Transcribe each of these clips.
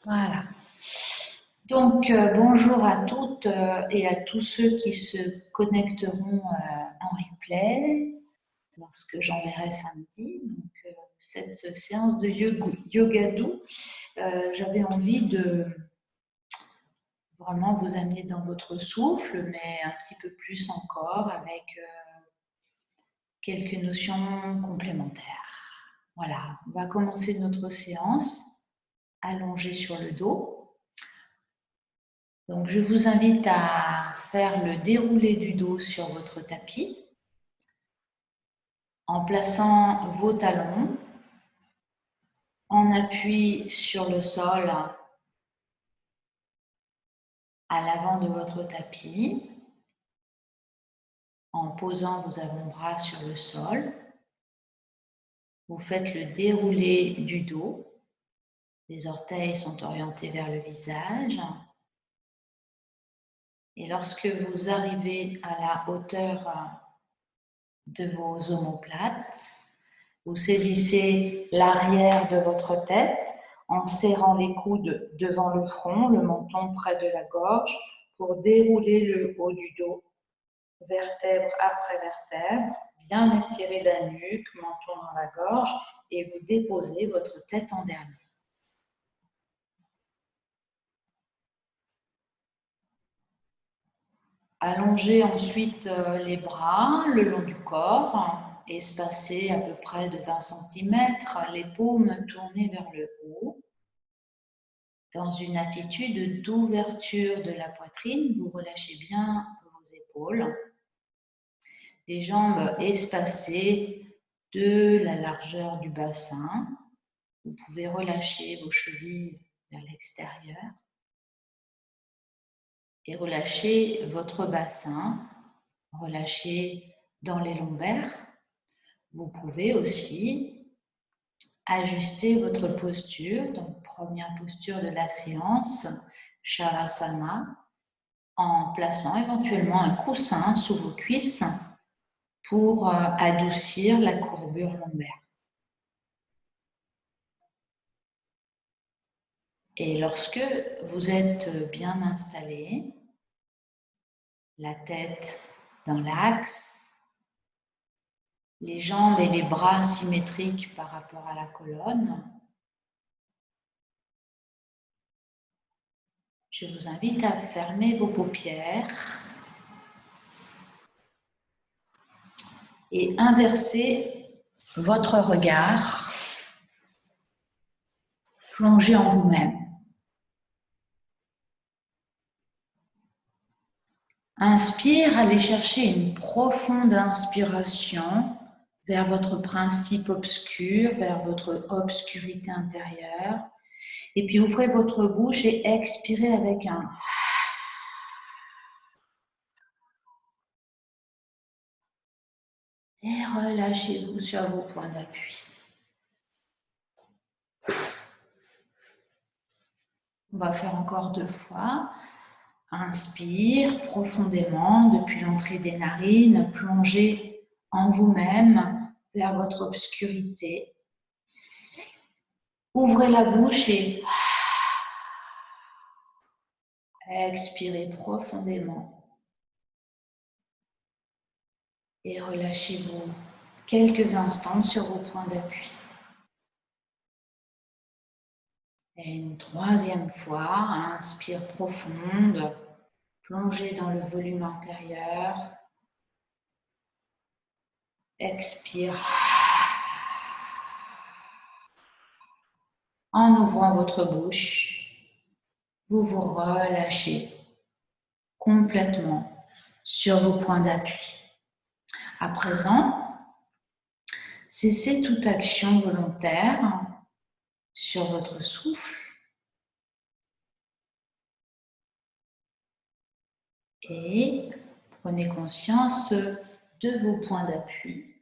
Voilà. Donc, bonjour à toutes et à tous ceux qui se connecteront en replay lorsque j'enverrai samedi. Donc, cette séance de yoga doux, j'avais envie de vraiment vous amener dans votre souffle, mais un petit peu plus encore avec quelques notions complémentaires. Voilà, on va commencer notre séance allongée sur le dos. Donc, je vous invite à faire le déroulé du dos sur votre tapis en plaçant vos talons en appui sur le sol à l'avant de votre tapis, en posant vos avant-bras sur le sol. Vous faites le déroulé du dos. Les orteils sont orientés vers le visage. Et lorsque vous arrivez à la hauteur de vos omoplates, vous saisissez l'arrière de votre tête en serrant les coudes devant le front, le menton près de la gorge, pour dérouler le haut du dos, vertèbre après vertèbre, bien étirer la nuque, menton dans la gorge, et vous déposez votre tête en dernier. Allongez ensuite les bras le long du corps, espacés à peu près de 20 cm, les paumes tournées vers le haut. Dans une attitude d'ouverture de la poitrine, vous relâchez bien vos épaules, les jambes espacées de la largeur du bassin. Vous pouvez relâcher vos chevilles vers l'extérieur et relâcher votre bassin, relâcher dans les lombaires. Vous pouvez aussi ajuster votre posture, donc première posture de la séance, Shavasana, en plaçant éventuellement un coussin sous vos cuisses pour adoucir la courbure lombaire. Et lorsque vous êtes bien installé, la tête dans l'axe, les jambes et les bras symétriques par rapport à la colonne, je vous invite à fermer vos paupières et inverser votre regard, plongé en vous-même. Inspire, allez chercher une profonde inspiration vers votre principe obscur, vers votre obscurité intérieure. Et puis ouvrez votre bouche et expirez avec un... Et relâchez-vous sur vos points d'appui. On va faire encore 2 fois. Inspire profondément depuis l'entrée des narines, plongez en vous-même vers votre obscurité. Ouvrez la bouche et expirez profondément. Et relâchez-vous quelques instants sur vos points d'appui. Et une 3e fois, inspire profonde, plongez dans le volume intérieur. Expire. En ouvrant votre bouche, vous vous relâchez complètement sur vos points d'appui. À présent, cessez toute action volontaire sur votre souffle et prenez conscience de vos points d'appui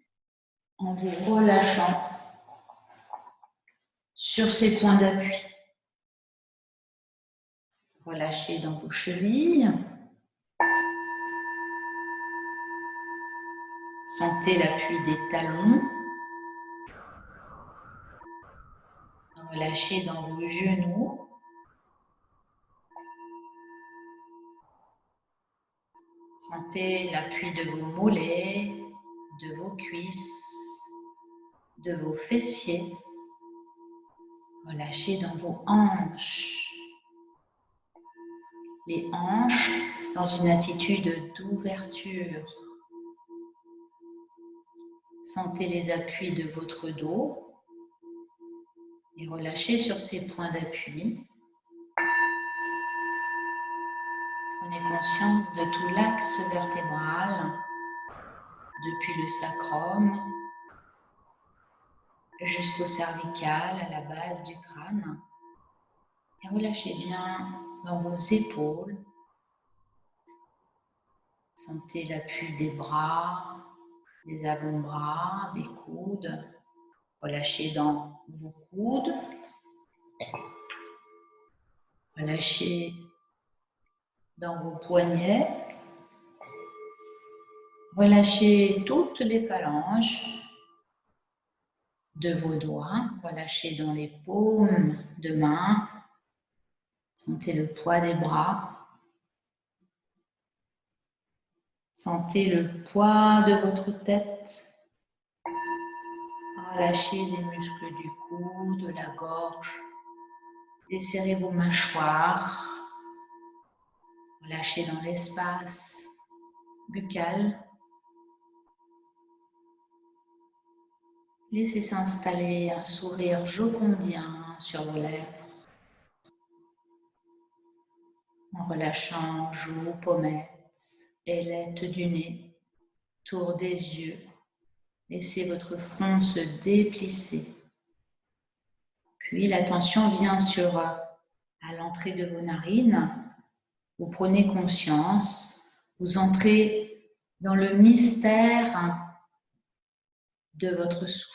en vous relâchant sur ces points d'appui. Relâchez dans vos chevilles. Sentez l'appui des talons. Relâchez dans vos genoux. Sentez l'appui de vos mollets, de vos cuisses, de vos fessiers. Relâchez dans vos hanches. Les hanches dans une attitude d'ouverture. Sentez les appuis de votre dos et relâchez sur ces points d'appui. Prenez conscience de tout l'axe vertébral, depuis le sacrum jusqu'au cervical, à la base du crâne. Et relâchez bien dans vos épaules. Sentez l'appui des bras, des avant-bras, des coudes. Relâchez dans vos coudes. Relâchez dans vos poignets. Relâchez toutes les phalanges de vos doigts. Relâchez dans les paumes de main. Sentez le poids des bras. Sentez le poids de votre tête. Relâchez les muscles du cou, de la gorge. Desserrez vos mâchoires. Relâchez dans l'espace buccal. Laissez s'installer un sourire jocondien sur vos lèvres. En relâchant joues, pommettes, ailettes du nez, tour des yeux. Laissez votre front se déplisser. Puis l'attention vient à l'entrée de vos narines. Vous prenez conscience, vous entrez dans le mystère de votre souffle.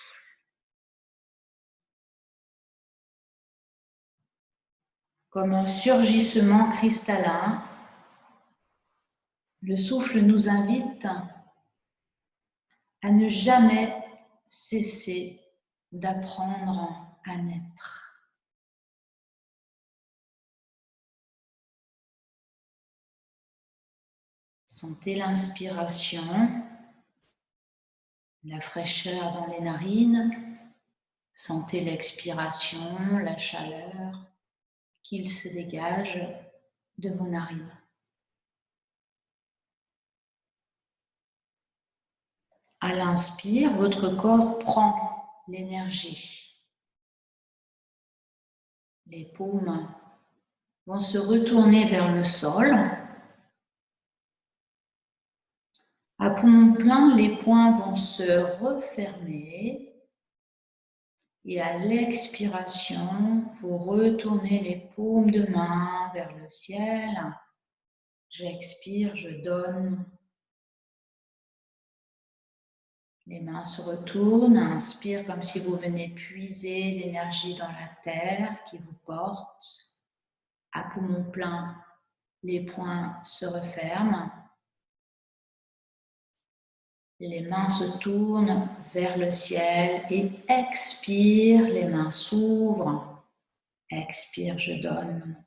Comme un surgissement cristallin, le souffle nous invite à ne jamais cesser d'apprendre à naître. Sentez l'inspiration, la fraîcheur dans les narines. Sentez l'expiration, la chaleur qu'il se dégage de vos narines. À l'inspire, votre corps prend l'énergie. Les paumes vont se retourner vers le sol. À poumon plein, les poings vont se refermer. Et à l'expiration, vous retournez les paumes de main vers le ciel. J'expire, je donne. Les mains se retournent, inspire comme si vous venez puiser l'énergie dans la terre qui vous porte. À poumon plein, les poings se referment. Les mains se tournent vers le ciel et expire, les mains s'ouvrent. Expire, je donne.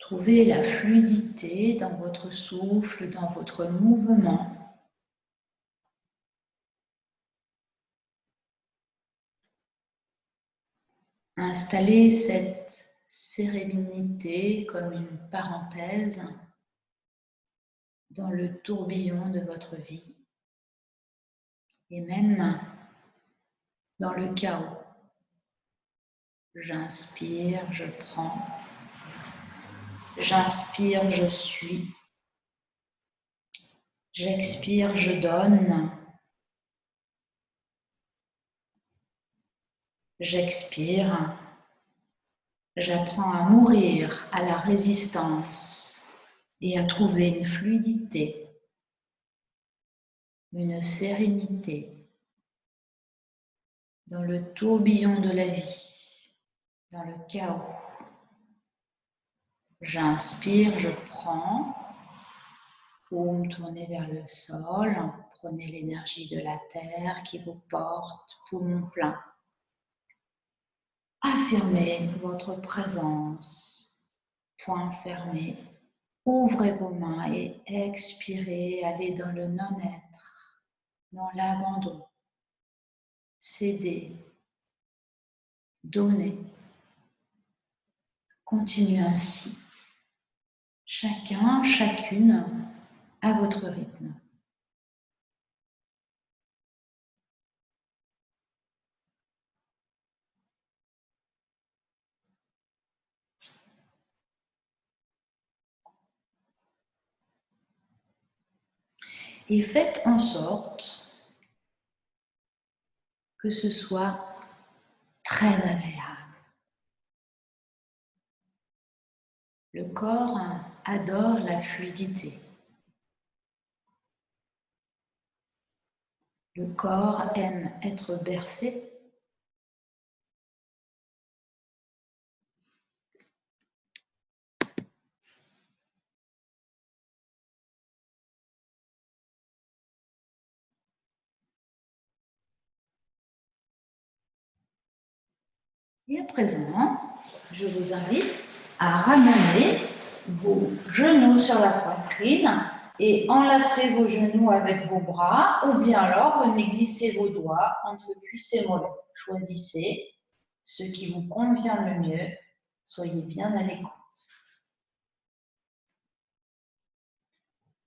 Trouvez la fluidité dans votre souffle, dans votre mouvement. Installez cette sérénité comme une parenthèse dans le tourbillon de votre vie et même dans le chaos. J'inspire, je prends. J'inspire, je suis. J'expire, je donne. J'expire. J'apprends à mourir à la résistance et à trouver une fluidité, une sérénité dans le tourbillon de la vie, dans le chaos. J'inspire, je prends. Paume tournée vers le sol. Prenez l'énergie de la terre qui vous porte, poumon plein. Affirmez votre présence. Poing fermé. Ouvrez vos mains et expirez. Allez dans le non-être, dans l'abandon. Cédez. Donnez. Continuez ainsi. Chacun, chacune, à votre rythme. Et faites en sorte que ce soit très agréable. Le corps adore la fluidité. Le corps aime être bercé. Et à présent, je vous invite à ramener vos genoux sur la poitrine et enlacer vos genoux avec vos bras, ou bien alors venez glisser vos doigts entre cuisses et mollets. Choisissez ce qui vous convient le mieux. Soyez bien à l'écoute.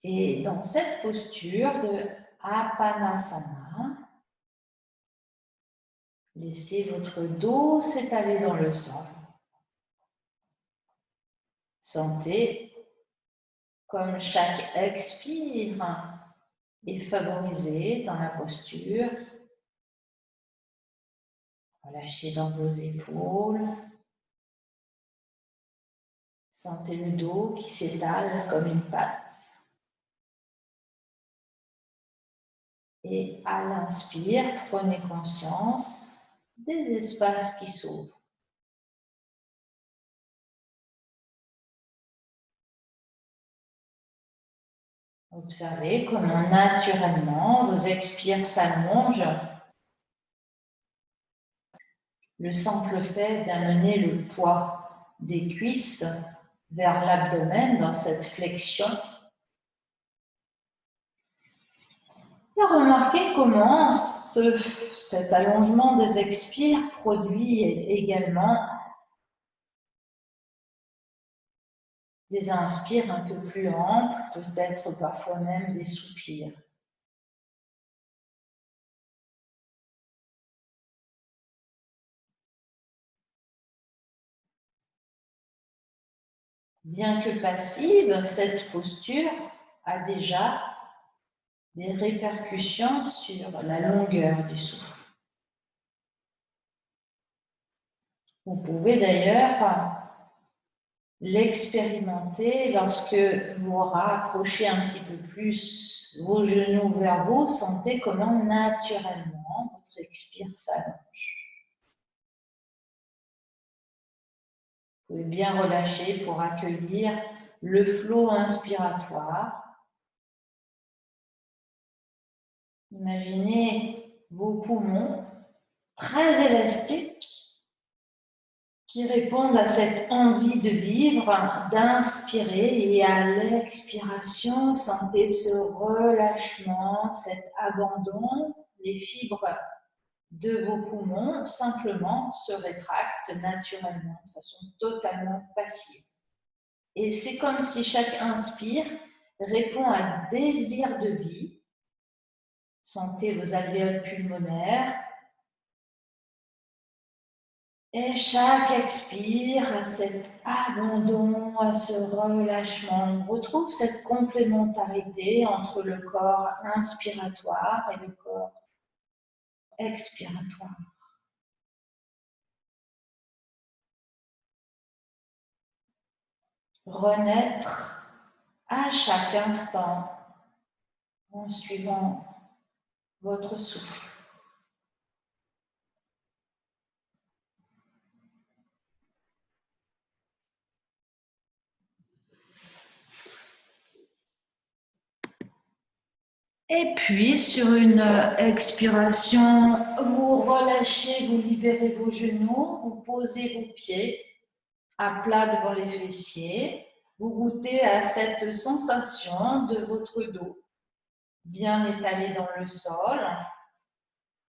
Et dans cette posture de Apanasana, laissez votre dos s'étaler dans le sol. Sentez comme chaque expire est favorisé dans la posture. Relâchez dans vos épaules. Sentez le dos qui s'étale comme une patte. Et à l'inspire, prenez conscience des espaces qui s'ouvrent. Observez comment naturellement vos expires s'allongent. Le simple fait d'amener le poids des cuisses vers l'abdomen dans cette flexion. Et remarquez comment cet allongement des expires produit également des inspires un peu plus amples, peut-être parfois même des soupirs. Bien que passive, cette posture a déjà des répercussions sur la longueur du souffle. Vous pouvez d'ailleurs l'expérimenter lorsque vous rapprochez un petit peu plus vos genoux vers vous, sentez comment naturellement votre expire s'allonge. Vous pouvez bien relâcher pour accueillir le flot inspiratoire. Imaginez vos poumons très élastiques qui répondent à cette envie de vivre, d'inspirer, et à l'expiration, sentez ce relâchement, cet abandon. Les fibres de vos poumons simplement se rétractent naturellement, de façon totalement passive. Et c'est comme si chaque inspire répond à un désir de vie. Sentez vos alvéoles pulmonaires. Et chaque expire, à cet abandon, à ce relâchement, on retrouve cette complémentarité entre le corps inspiratoire et le corps expiratoire. Renaître à chaque instant en suivant votre souffle. Et puis, sur une expiration, vous relâchez, vous libérez vos genoux, vous posez vos pieds à plat devant les fessiers. Vous goûtez à cette sensation de votre dos bien étalé dans le sol.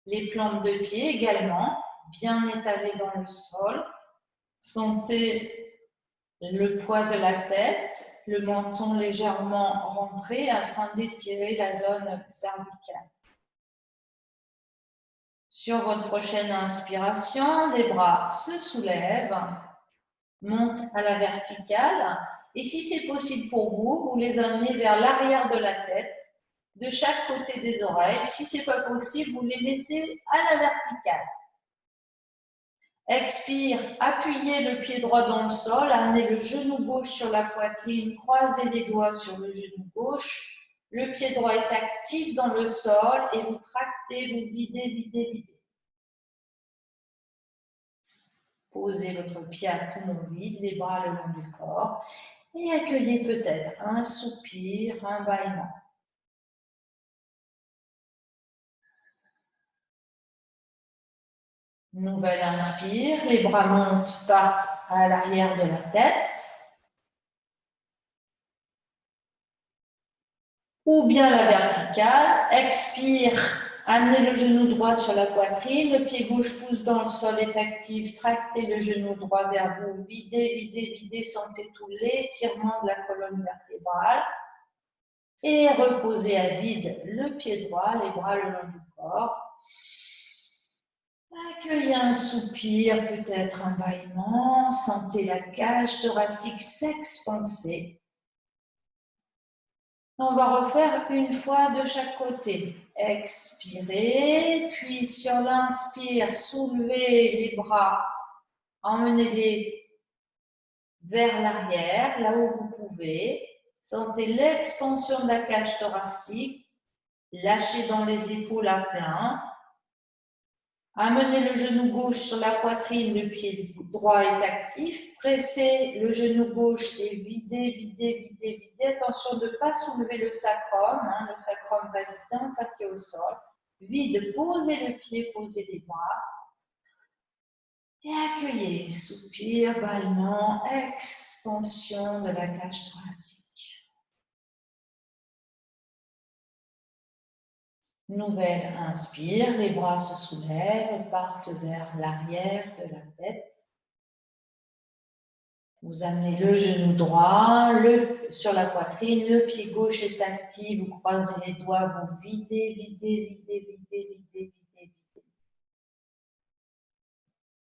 Les plantes de pied également bien étalées dans le sol. Sentez le poids de la tête, le menton légèrement rentré afin d'étirer la zone cervicale. Sur votre prochaine inspiration, les bras se soulèvent, montent à la verticale et si c'est possible pour vous, vous les amenez vers l'arrière de la tête, de chaque côté des oreilles. Si ce n'est pas possible, vous les laissez à la verticale. Expire, appuyez le pied droit dans le sol, amenez le genou gauche sur la poitrine, croisez les doigts sur le genou gauche. Le pied droit est actif dans le sol et vous tractez, vous videz, videz, videz. Posez votre pied à poumon vide, les bras le long du corps et accueillez peut-être un soupir, un bâillement. Nouvelle inspire, les bras montent, partent à l'arrière de la tête. Ou bien la verticale. Expire, amenez le genou droit sur la poitrine, le pied gauche pousse dans le sol, est actif, tractez le genou droit vers vous, videz, videz, videz, sentez tout l'étirement de la colonne vertébrale. Et reposez à vide le pied droit, les bras le long du corps. Accueillez un soupir, peut-être un bâillement. Sentez la cage thoracique s'expanser. On va refaire une fois de chaque côté. Expirez, puis sur l'inspire, soulevez les bras, emmenez-les vers l'arrière, là où vous pouvez. Sentez l'expansion de la cage thoracique. Lâchez dans les épaules à plein. Amenez le genou gauche sur la poitrine, le pied droit est actif. Pressez le genou gauche et videz, videz, videz, videz. Attention de ne pas soulever le sacrum. Le sacrum reste bien plaqué au sol. Vide, posez le pied, posez les bras. Et accueillez, soupir, bâillement, expansion de la cage thoracique. Nouvelle inspire, les bras se soulèvent, partent vers l'arrière de la tête. Vous amenez le genou droit sur la poitrine, le pied gauche est actif, vous croisez les doigts, vous videz, videz, videz, videz, videz, videz, videz.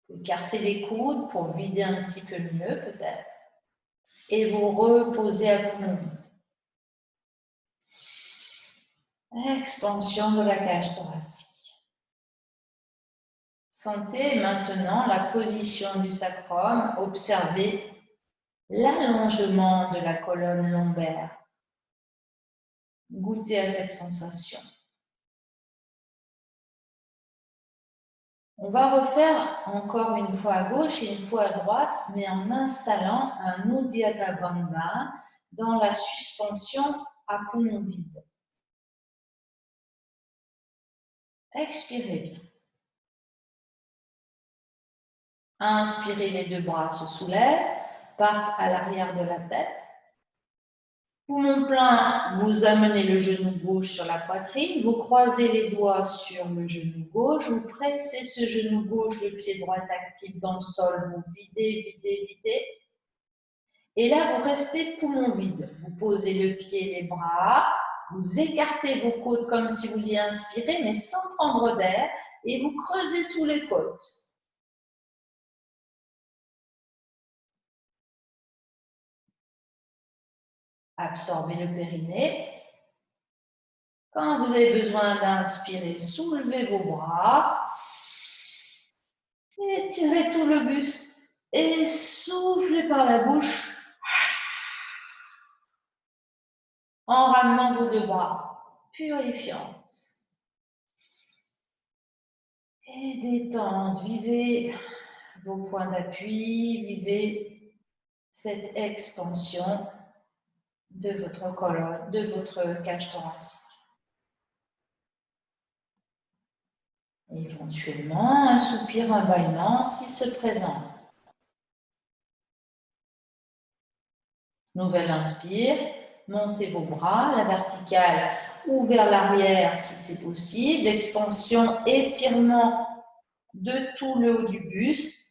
Vous écartez les coudes pour vider un petit peu mieux peut-être. Et vous reposez à poumon vide. Expansion de la cage thoracique. Sentez maintenant la position du sacrum, observez l'allongement de la colonne lombaire. Goûtez à cette sensation. On va refaire encore une fois à gauche et une fois à droite, mais en installant un Uddiyana Bandha dans la suspension à poumon vide. Expirez bien. Inspirez, les deux bras se soulèvent, partent à l'arrière de la tête. Poumon plein, vous amenez le genou gauche sur la poitrine, vous croisez les doigts sur le genou gauche, vous pressez ce genou gauche, le pied droit actif dans le sol, vous videz, videz, videz. Et là, vous restez poumon vide. Vous posez le pied, les bras, vous écartez vos côtes comme si vous vouliez inspirer, mais sans prendre d'air, et vous creusez sous les côtes. Absorbez le périnée. Quand vous avez besoin d'inspirer, soulevez vos bras. Étirez tout le buste et soufflez par la bouche en ramenant vos deux bras purifiantes. Et détente, vivez vos points d'appui, vivez cette expansion de votre colonne, de votre cage thoracique. Éventuellement, un soupir, un bâillement s'il se présente. Nouvelle inspire, montez vos bras, la verticale ou vers l'arrière si c'est possible. Expansion, étirement de tout le haut du buste.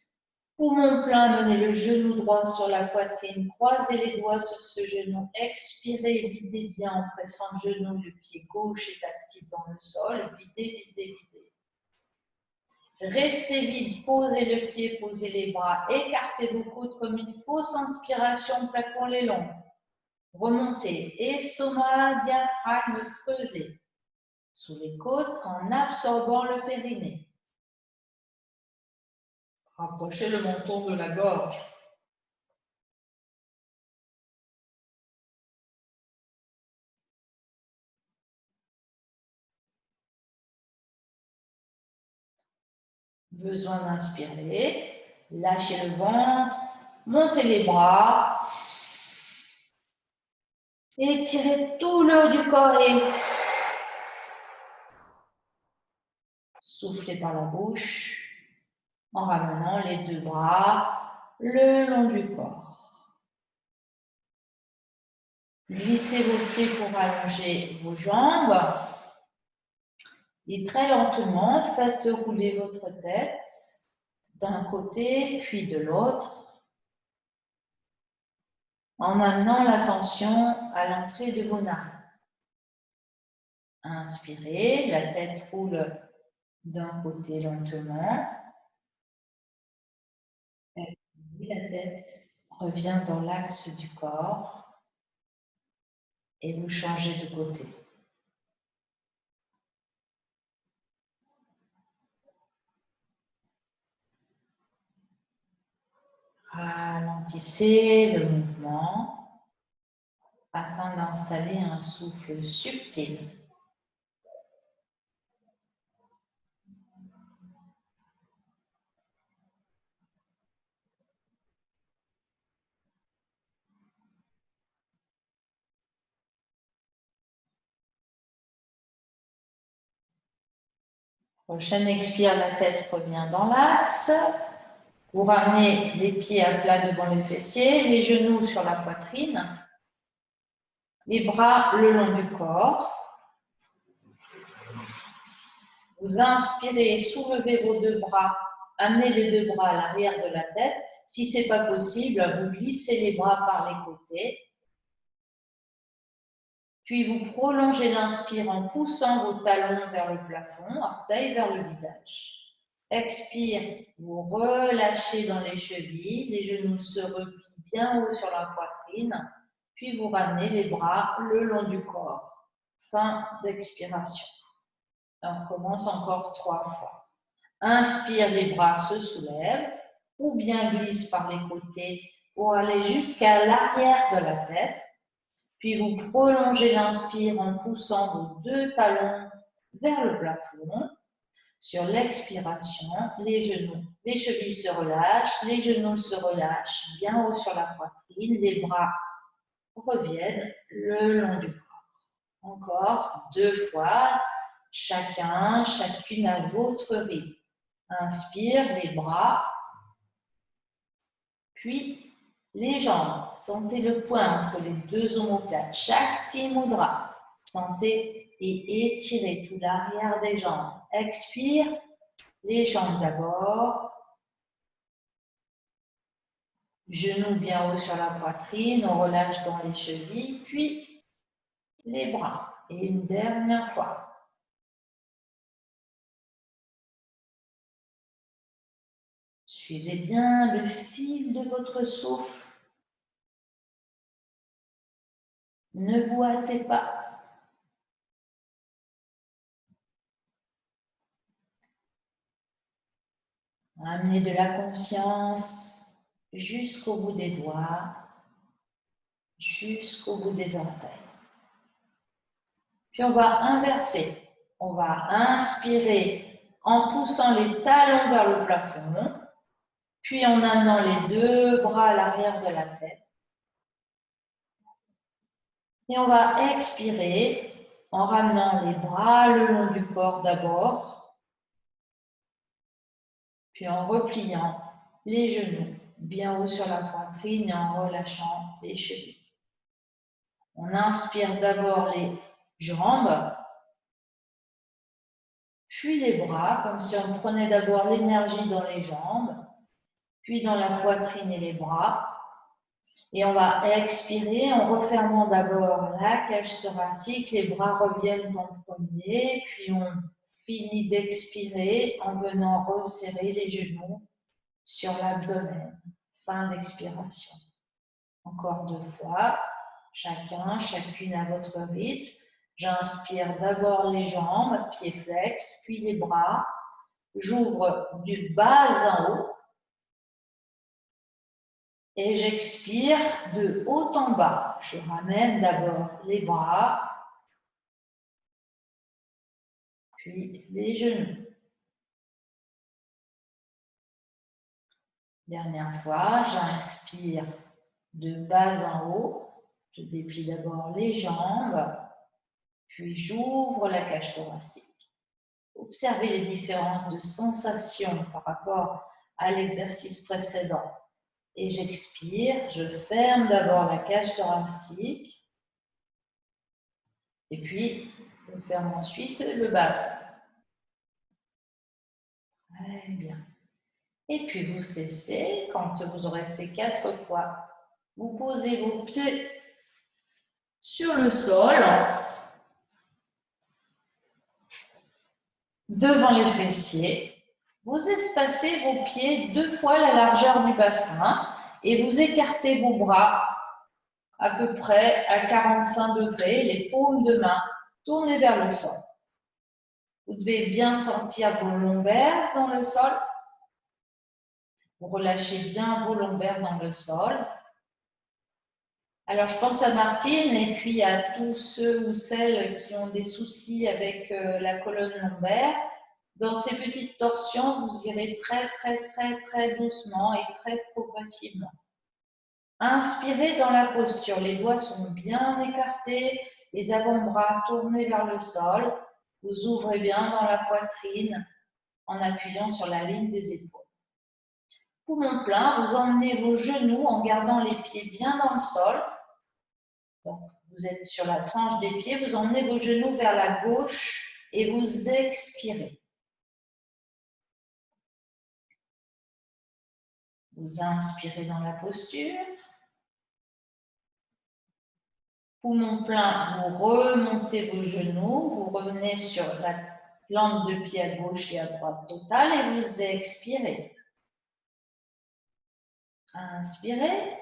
Poumon plein, menez le genou droit sur la poitrine, croisez les doigts sur ce genou, expirez, videz bien en pressant le genou, le pied gauche est actif dans le sol, videz, videz, videz. Restez vide, posez le pied, posez les bras, écartez vos coudes comme une fausse inspiration, plaquons les longs. Remontez, estomac, diaphragme creusé, sous les côtes en absorbant le périnée. Rapprochez le menton de la gorge. Besoin d'inspirer, lâchez le ventre, montez les bras, étirez tout le haut du corps et soufflez par la bouche en ramenant les deux bras le long du corps. Glissez vos pieds pour allonger vos jambes et très lentement, faites rouler votre tête d'un côté puis de l'autre en amenant l'attention à l'entrée de vos narines. Inspirez, la tête roule d'un côté lentement. Et la tête revient dans l'axe du corps et vous changez de côté. Ralentissez le mouvement afin d'installer un souffle subtil. Prochaine expire, la tête revient dans l'axe. Vous ramenez les pieds à plat devant les fessiers, les genoux sur la poitrine, les bras le long du corps. Vous inspirez, soulevez vos deux bras, amenez les deux bras à l'arrière de la tête. Si ce n'est pas possible, vous glissez les bras par les côtés. Puis vous prolongez l'inspire en poussant vos talons vers le plafond, orteils vers le visage. Expire, vous relâchez dans les chevilles, les genoux se replient bien haut sur la poitrine, puis vous ramenez les bras le long du corps. Fin d'expiration. On commence encore 3 fois. Inspire, les bras se soulèvent ou bien glissent par les côtés pour aller jusqu'à l'arrière de la tête. Puis vous prolongez l'inspire en poussant vos deux talons vers le plafond. Sur l'expiration, les chevilles se relâchent, les genoux se relâchent bien haut sur la poitrine, les bras reviennent le long du corps. Encore 2 fois, chacune à votre rythme. Inspire, les bras, puis les jambes. Sentez le poing entre les deux omoplates. Shakti Mudra. Sentez et étirez tout l'arrière des jambes. Expire, les jambes d'abord. Genoux bien haut sur la poitrine. On relâche dans les chevilles. Puis les bras. Et une dernière fois. Suivez bien le fil de votre souffle. Ne vous hâtez pas. Amenez de la conscience jusqu'au bout des doigts, jusqu'au bout des orteils. Puis on va inverser. On va inspirer en poussant les talons vers le plafond, puis en amenant les deux bras à l'arrière de la tête. Et on va expirer en ramenant les bras le long du corps d'abord, puis en repliant les genoux bien haut sur la poitrine et en relâchant les chevilles. On inspire d'abord les jambes, puis les bras, comme si on prenait d'abord l'énergie dans les jambes, puis dans la poitrine et les bras. Et on va expirer en refermant d'abord la cage thoracique, les bras reviennent en premier, puis on finit d'expirer en venant resserrer les genoux sur l'abdomen. Fin d'expiration. Encore 2 fois, chacune à votre rythme. J'inspire d'abord les jambes, pieds flex, puis les bras. J'ouvre du bas en haut. Et j'expire de haut en bas. Je ramène d'abord les bras, puis les genoux. Dernière fois, j'inspire de bas en haut. Je déplie d'abord les jambes, puis j'ouvre la cage thoracique. Observez les différences de sensations par rapport à l'exercice précédent. Et j'expire, je ferme d'abord la cage thoracique et puis je ferme ensuite le bassin. Très bien. Et puis vous cessez, quand vous aurez fait 4 fois, vous posez vos pieds sur le sol, devant les fessiers. Vous espacez vos pieds 2 fois la largeur du bassin et vous écartez vos bras à peu près à 45 degrés, les paumes de main tournées vers le sol. Vous devez bien sentir vos lombaires dans le sol. Vous relâchez bien vos lombaires dans le sol. Alors, je pense à Martine et puis à tous ceux ou celles qui ont des soucis avec la colonne lombaire. Dans ces petites torsions, vous irez très doucement et très progressivement. Inspirez dans la posture. Les doigts sont bien écartés, les avant-bras tournés vers le sol. Vous ouvrez bien dans la poitrine en appuyant sur la ligne des épaules. Poumon plein, vous emmenez vos genoux en gardant les pieds bien dans le sol. Donc, vous êtes sur la tranche des pieds, vous emmenez vos genoux vers la gauche et vous expirez. Vous inspirez dans la posture. Poumon plein, vous remontez vos genoux, vous revenez sur la plante de pied à gauche et à droite totale et vous expirez. Inspirez.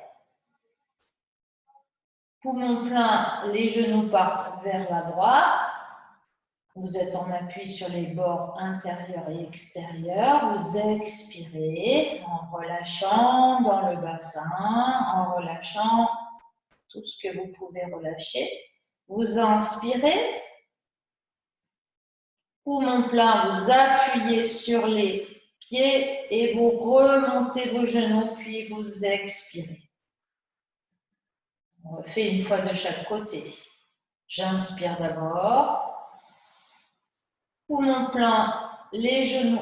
Poumon plein, les genoux partent vers la droite. Vous êtes en appui sur les bords intérieurs et extérieurs. Vous expirez en relâchant dans le bassin, en relâchant tout ce que vous pouvez relâcher. Vous inspirez. Poumon plein, vous appuyez sur les pieds et vous remontez vos genoux, puis vous expirez. On refait une fois de chaque côté. J'inspire d'abord. Poumon plein, les genoux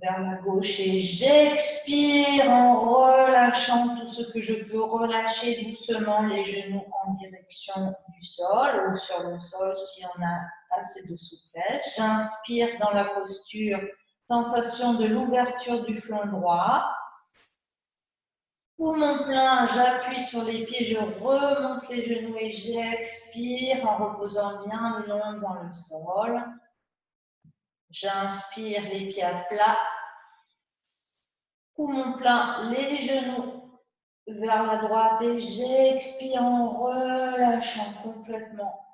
vers la gauche et j'expire en relâchant tout ce que je peux relâcher doucement les genoux en direction du sol ou sur le sol si on a assez de souplesse. J'inspire dans la posture, sensation de l'ouverture du flanc droit. Poumon plein, j'appuie sur les pieds, je remonte les genoux et j'expire en reposant bien long dans le sol. J'inspire les pieds à plat. Poumon plein, les genoux vers la droite et j'expire en relâchant complètement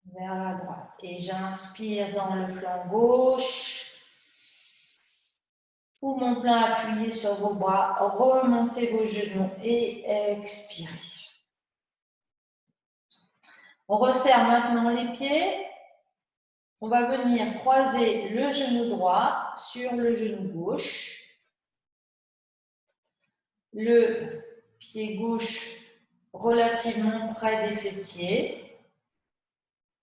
vers la droite. Et j'inspire dans le flanc gauche. Poumon plein, appuyez sur vos bras, remontez vos genoux et expirez. On resserre maintenant les pieds. On va venir croiser le genou droit sur le genou gauche. Le pied gauche relativement près des fessiers.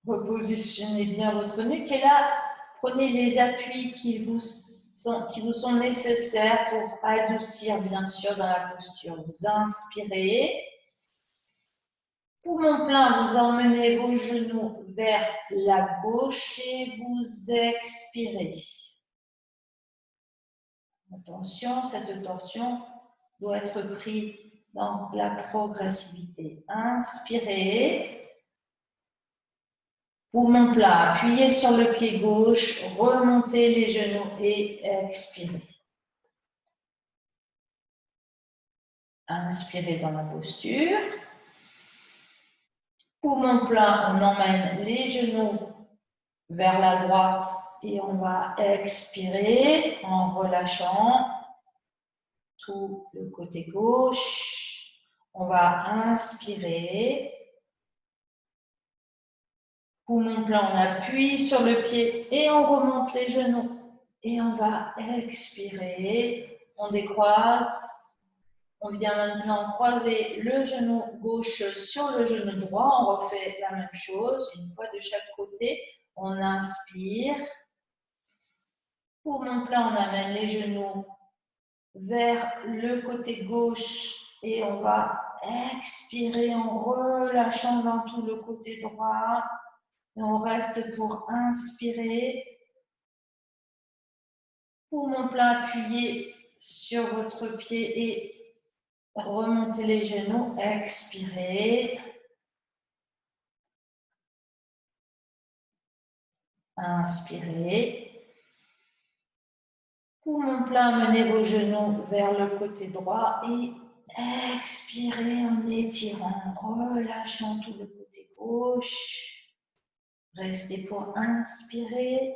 Repositionnez bien votre nuque et là, Prenez les appuis qui vous sont nécessaires pour adoucir, bien sûr, dans la posture. Vous inspirez. Poumon plein, vous emmenez vos genoux vers la gauche et vous expirez. Attention, cette torsion doit être prise dans la progressivité. Inspirez. Poumon plat, appuyez sur le pied gauche, remontez les genoux et expirez. Inspirez dans la posture. Poumon plat, on emmène les genoux vers la droite et on va expirer en relâchant tout le côté gauche. On va inspirer. Poumon plein, on appuie sur le pied et on remonte les genoux. Et on va expirer. On décroise. On vient maintenant croiser le genou gauche sur le genou droit. On refait la même chose, une fois de chaque côté. On inspire. Poumon plein, on amène les genoux vers le côté gauche et on va expirer en relâchant dans tout le côté droit. Et on reste pour inspirer. Poumon plein, appuyez sur votre pied et remontez les genoux. Expirez. Inspirez. Poumon plein, menez vos genoux vers le côté droit et expirez en étirant, relâchant tout le côté gauche. Restez pour inspirer.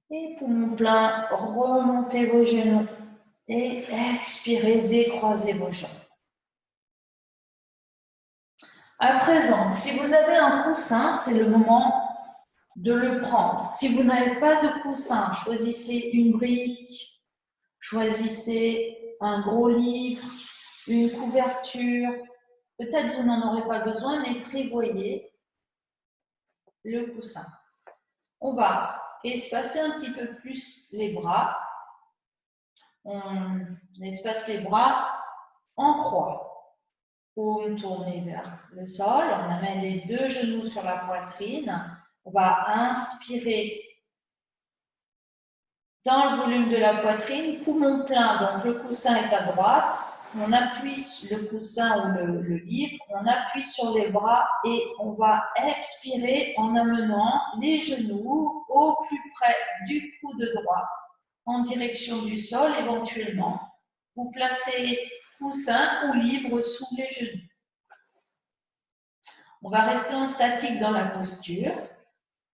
Et poumon plein, remontez vos genoux et expirez, décroisez vos jambes. À présent, si vous avez un coussin, c'est le moment de le prendre. Si vous n'avez pas de coussin, choisissez une brique, choisissez un gros livre, une couverture. Peut-être vous n'en aurez pas besoin, mais prévoyez le coussin. On va espacer un petit peu plus les bras. On espace les bras en croix. Paume tournée vers le sol. On amène les deux genoux sur la poitrine. On va inspirer dans le volume de la poitrine, poumon plein, donc le coussin est à droite. On appuie sur le coussin ou le livre, on appuie sur les bras et on va expirer en amenant les genoux au plus près du coude droit, en direction du sol éventuellement. Vous placez coussin ou livre sous les genoux. On va rester en statique dans la posture.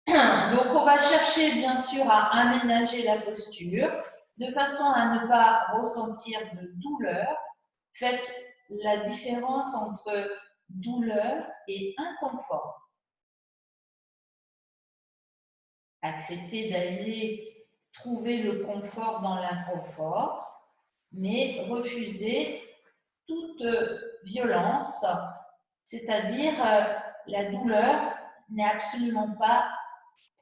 Donc, on va chercher bien sûr à aménager la posture de façon à ne pas ressentir de douleur. Faites la différence entre douleur et inconfort. Acceptez d'aller trouver le confort dans l'inconfort, mais refusez toute violence, c'est-à-dire la douleur n'est absolument pas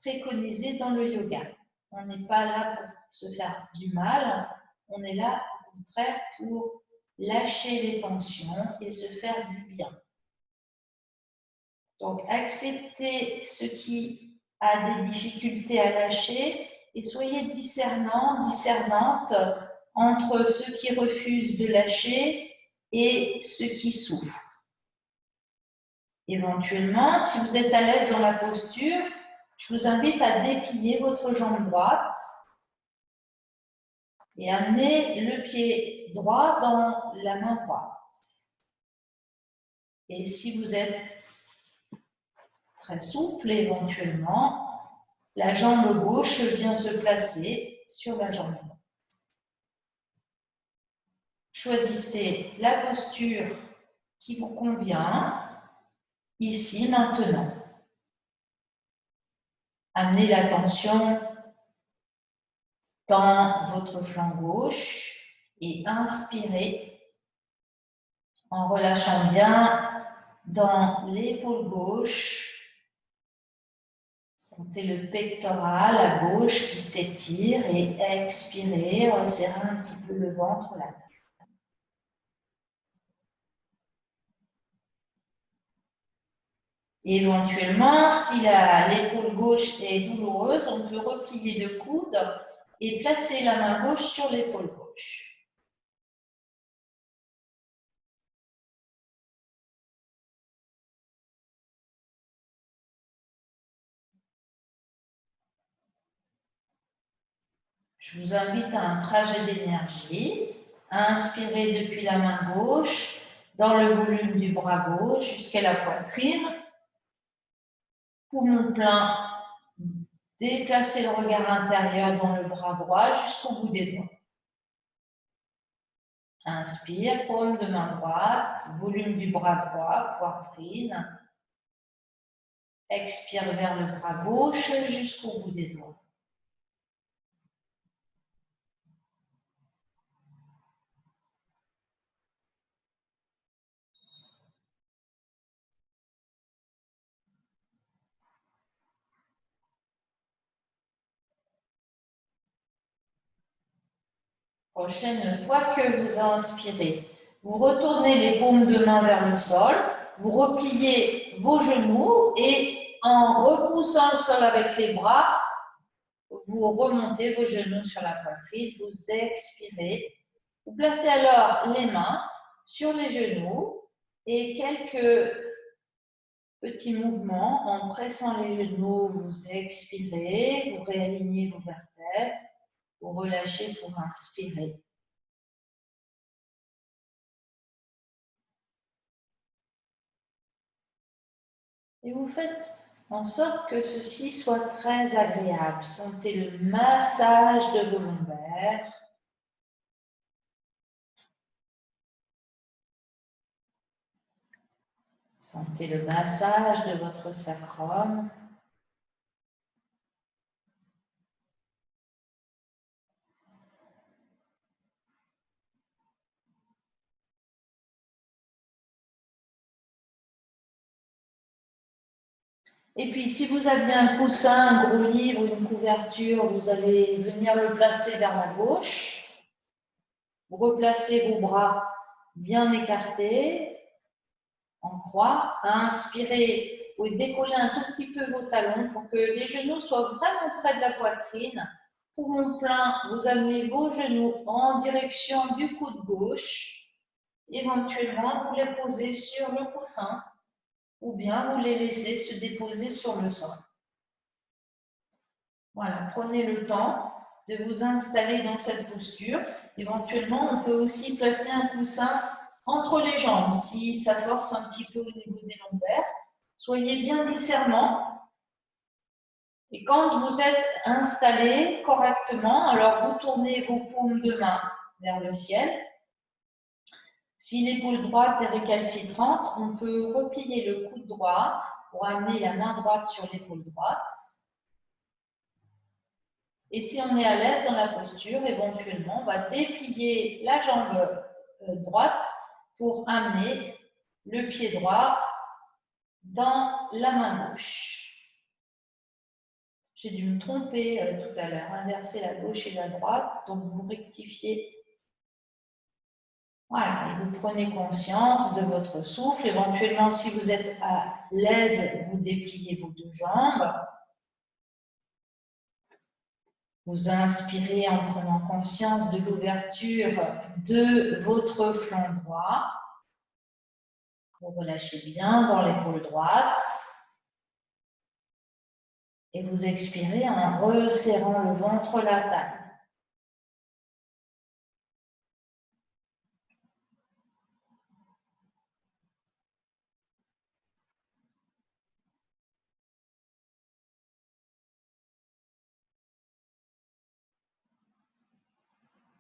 préconisée dans le yoga. On n'est pas là pour se faire du mal, on est là au contraire pour lâcher les tensions et se faire du bien. Donc, acceptez ce qui a des difficultés à lâcher et soyez discernant, discernante entre ceux qui refusent de lâcher et ceux qui souffrent. Éventuellement, si vous êtes à l'aise dans la posture, je vous invite à déplier votre jambe droite et amener le pied droit dans la main droite. Et si vous êtes très souple, éventuellement, la jambe gauche vient se placer sur la jambe droite. Choisissez la posture qui vous convient, ici, maintenant. Amenez l'attention dans votre flanc gauche et inspirez en relâchant bien dans l'épaule gauche. Sentez le pectoral à gauche qui s'étire et expirez, resserrez un petit peu le ventre, la tête. Éventuellement, si l'épaule gauche est douloureuse, on peut replier le coude et placer la main gauche sur l'épaule gauche. Je vous invite à un trajet d'énergie, à inspirer depuis la main gauche, dans le volume du bras gauche jusqu'à la poitrine. Poumon plein, déplacez le regard intérieur dans le bras droit jusqu'au bout des doigts. Inspire, paume de main droite, volume du bras droit, poitrine. Expire vers le bras gauche jusqu'au bout des doigts. Prochaine fois que vous inspirez, vous retournez les paumes de main vers le sol, vous repliez vos genoux et en repoussant le sol avec les bras, vous remontez vos genoux sur la poitrine, vous expirez. Vous placez alors les mains sur les genoux et quelques petits mouvements en pressant les genoux, vous expirez, vous réalignez vos vertèbres, vous relâchez pour inspirer. Et vous faites en sorte que ceci soit très agréable. Sentez le massage de vos lombaires. Sentez le massage de votre sacrum. Et puis, si vous aviez un coussin, un gros livre ou une couverture, vous allez venir le placer vers la gauche. Vous replacez vos bras bien écartés, en croix. Inspirez, vous pouvez décoller un tout petit peu vos talons pour que les genoux soient vraiment près de la poitrine. Poumon plein, vous amenez vos genoux en direction du coude gauche. Éventuellement, vous les posez sur le coussin ou bien vous les laissez se déposer sur le sol. Voilà, prenez le temps de vous installer dans cette posture. Éventuellement, on peut aussi placer un coussin entre les jambes si ça force un petit peu au niveau des lombaires. Soyez bien discernants. Et quand vous êtes installé correctement, alors vous tournez vos paumes de main vers le ciel. Si l'épaule droite est récalcitrante, on peut replier le coude droit pour amener la main droite sur l'épaule droite. Et si on est à l'aise dans la posture, éventuellement, on va déplier la jambe droite pour amener le pied droit dans la main gauche. J'ai dû me tromper tout à l'heure, inverser la gauche et la droite, donc vous rectifiez. Voilà, et vous prenez conscience de votre souffle. Éventuellement, si vous êtes à l'aise, vous dépliez vos deux jambes. Vous inspirez en prenant conscience de l'ouverture de votre flanc droit. Vous relâchez bien dans l'épaule droite. Et vous expirez en resserrant le ventre, la taille.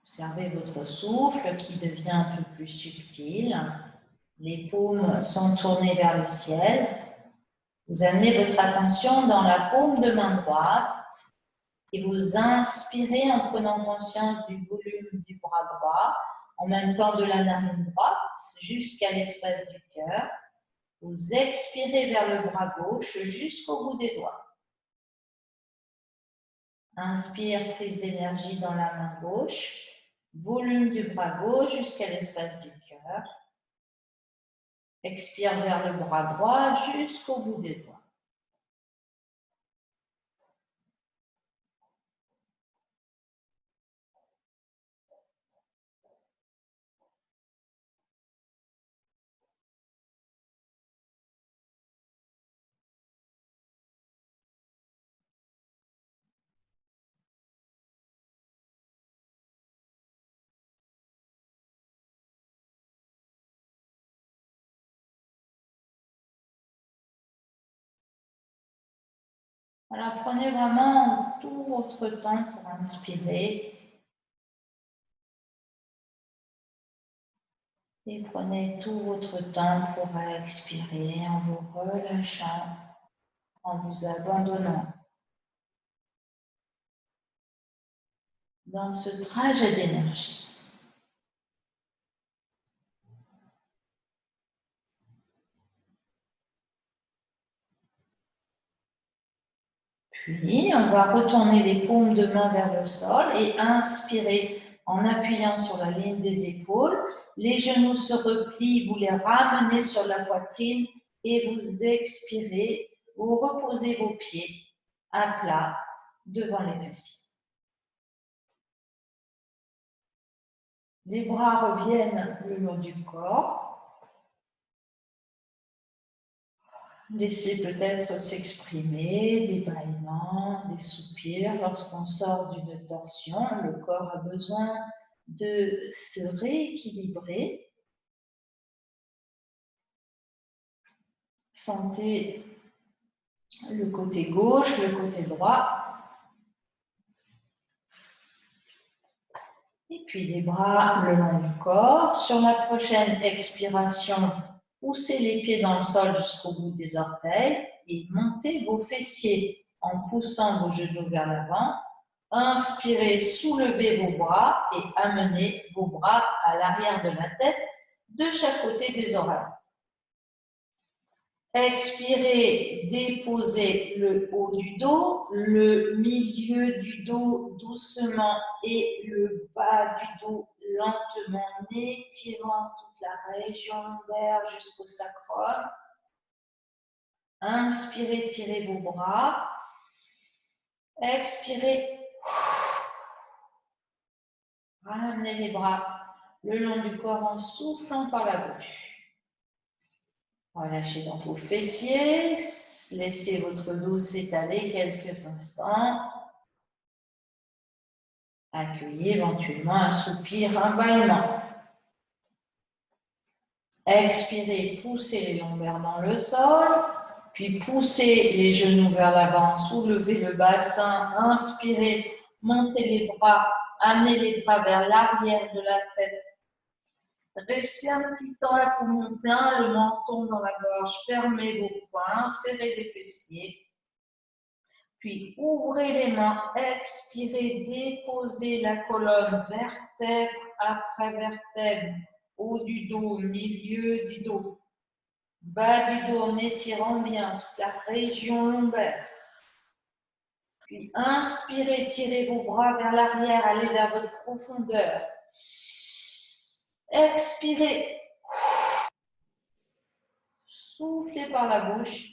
Observez votre souffle qui devient un peu plus subtil. Les paumes sont tournées vers le ciel. Vous amenez votre attention dans la paume de main droite et vous inspirez en prenant conscience du volume du bras droit, en même temps de la narine droite jusqu'à l'espace du cœur. Vous expirez vers le bras gauche jusqu'au bout des doigts. Inspire, prise d'énergie dans la main gauche. Volume du bras gauche jusqu'à l'espace du cœur. Expire vers le bras droit jusqu'au bout des doigts. Voilà, prenez vraiment tout votre temps pour inspirer. Et prenez tout votre temps pour expirer en vous relâchant, en vous abandonnant dans ce trajet d'énergie. Puis, on va retourner les paumes de main vers le sol et inspirer en appuyant sur la ligne des épaules. Les genoux se replient, vous les ramenez sur la poitrine et vous expirez. Vous reposez vos pieds à plat devant les fessiers. Les bras reviennent le long du corps. Laissez peut-être s'exprimer des bâillements, des soupirs. Lorsqu'on sort d'une torsion, le corps a besoin de se rééquilibrer. Sentez le côté gauche, le côté droit. Et puis les bras le long du corps. Sur la prochaine expiration, poussez les pieds dans le sol jusqu'au bout des orteils et montez vos fessiers en poussant vos genoux vers l'avant. Inspirez, soulevez vos bras et amenez vos bras à l'arrière de la tête de chaque côté des oreilles. Expirez, déposez le haut du dos, le milieu du dos doucement et le bas du dos lentement, en étirant toute la région lombaire jusqu'au sacrum. Inspirez, tirez vos bras. Expirez. Ramenez les bras le long du corps en soufflant par la bouche. Relâchez dans vos fessiers. Laissez votre dos s'étaler quelques instants. Accueillez éventuellement un soupir, un bâillement. Expirez, poussez les lombaires dans le sol. Puis poussez les genoux vers l'avant, soulevez le bassin. Inspirez, montez les bras, amenez les bras vers l'arrière de la tête. Restez un petit temps à poumon plein, le menton dans la gorge, fermez vos poings, serrez les fessiers. Puis ouvrez les mains, expirez, déposez la colonne vertèbre après vertèbre, haut du dos, milieu du dos, bas du dos en étirant bien toute la région lombaire. Puis inspirez, tirez vos bras vers l'arrière, allez vers votre profondeur. Expirez. Soufflez par la bouche.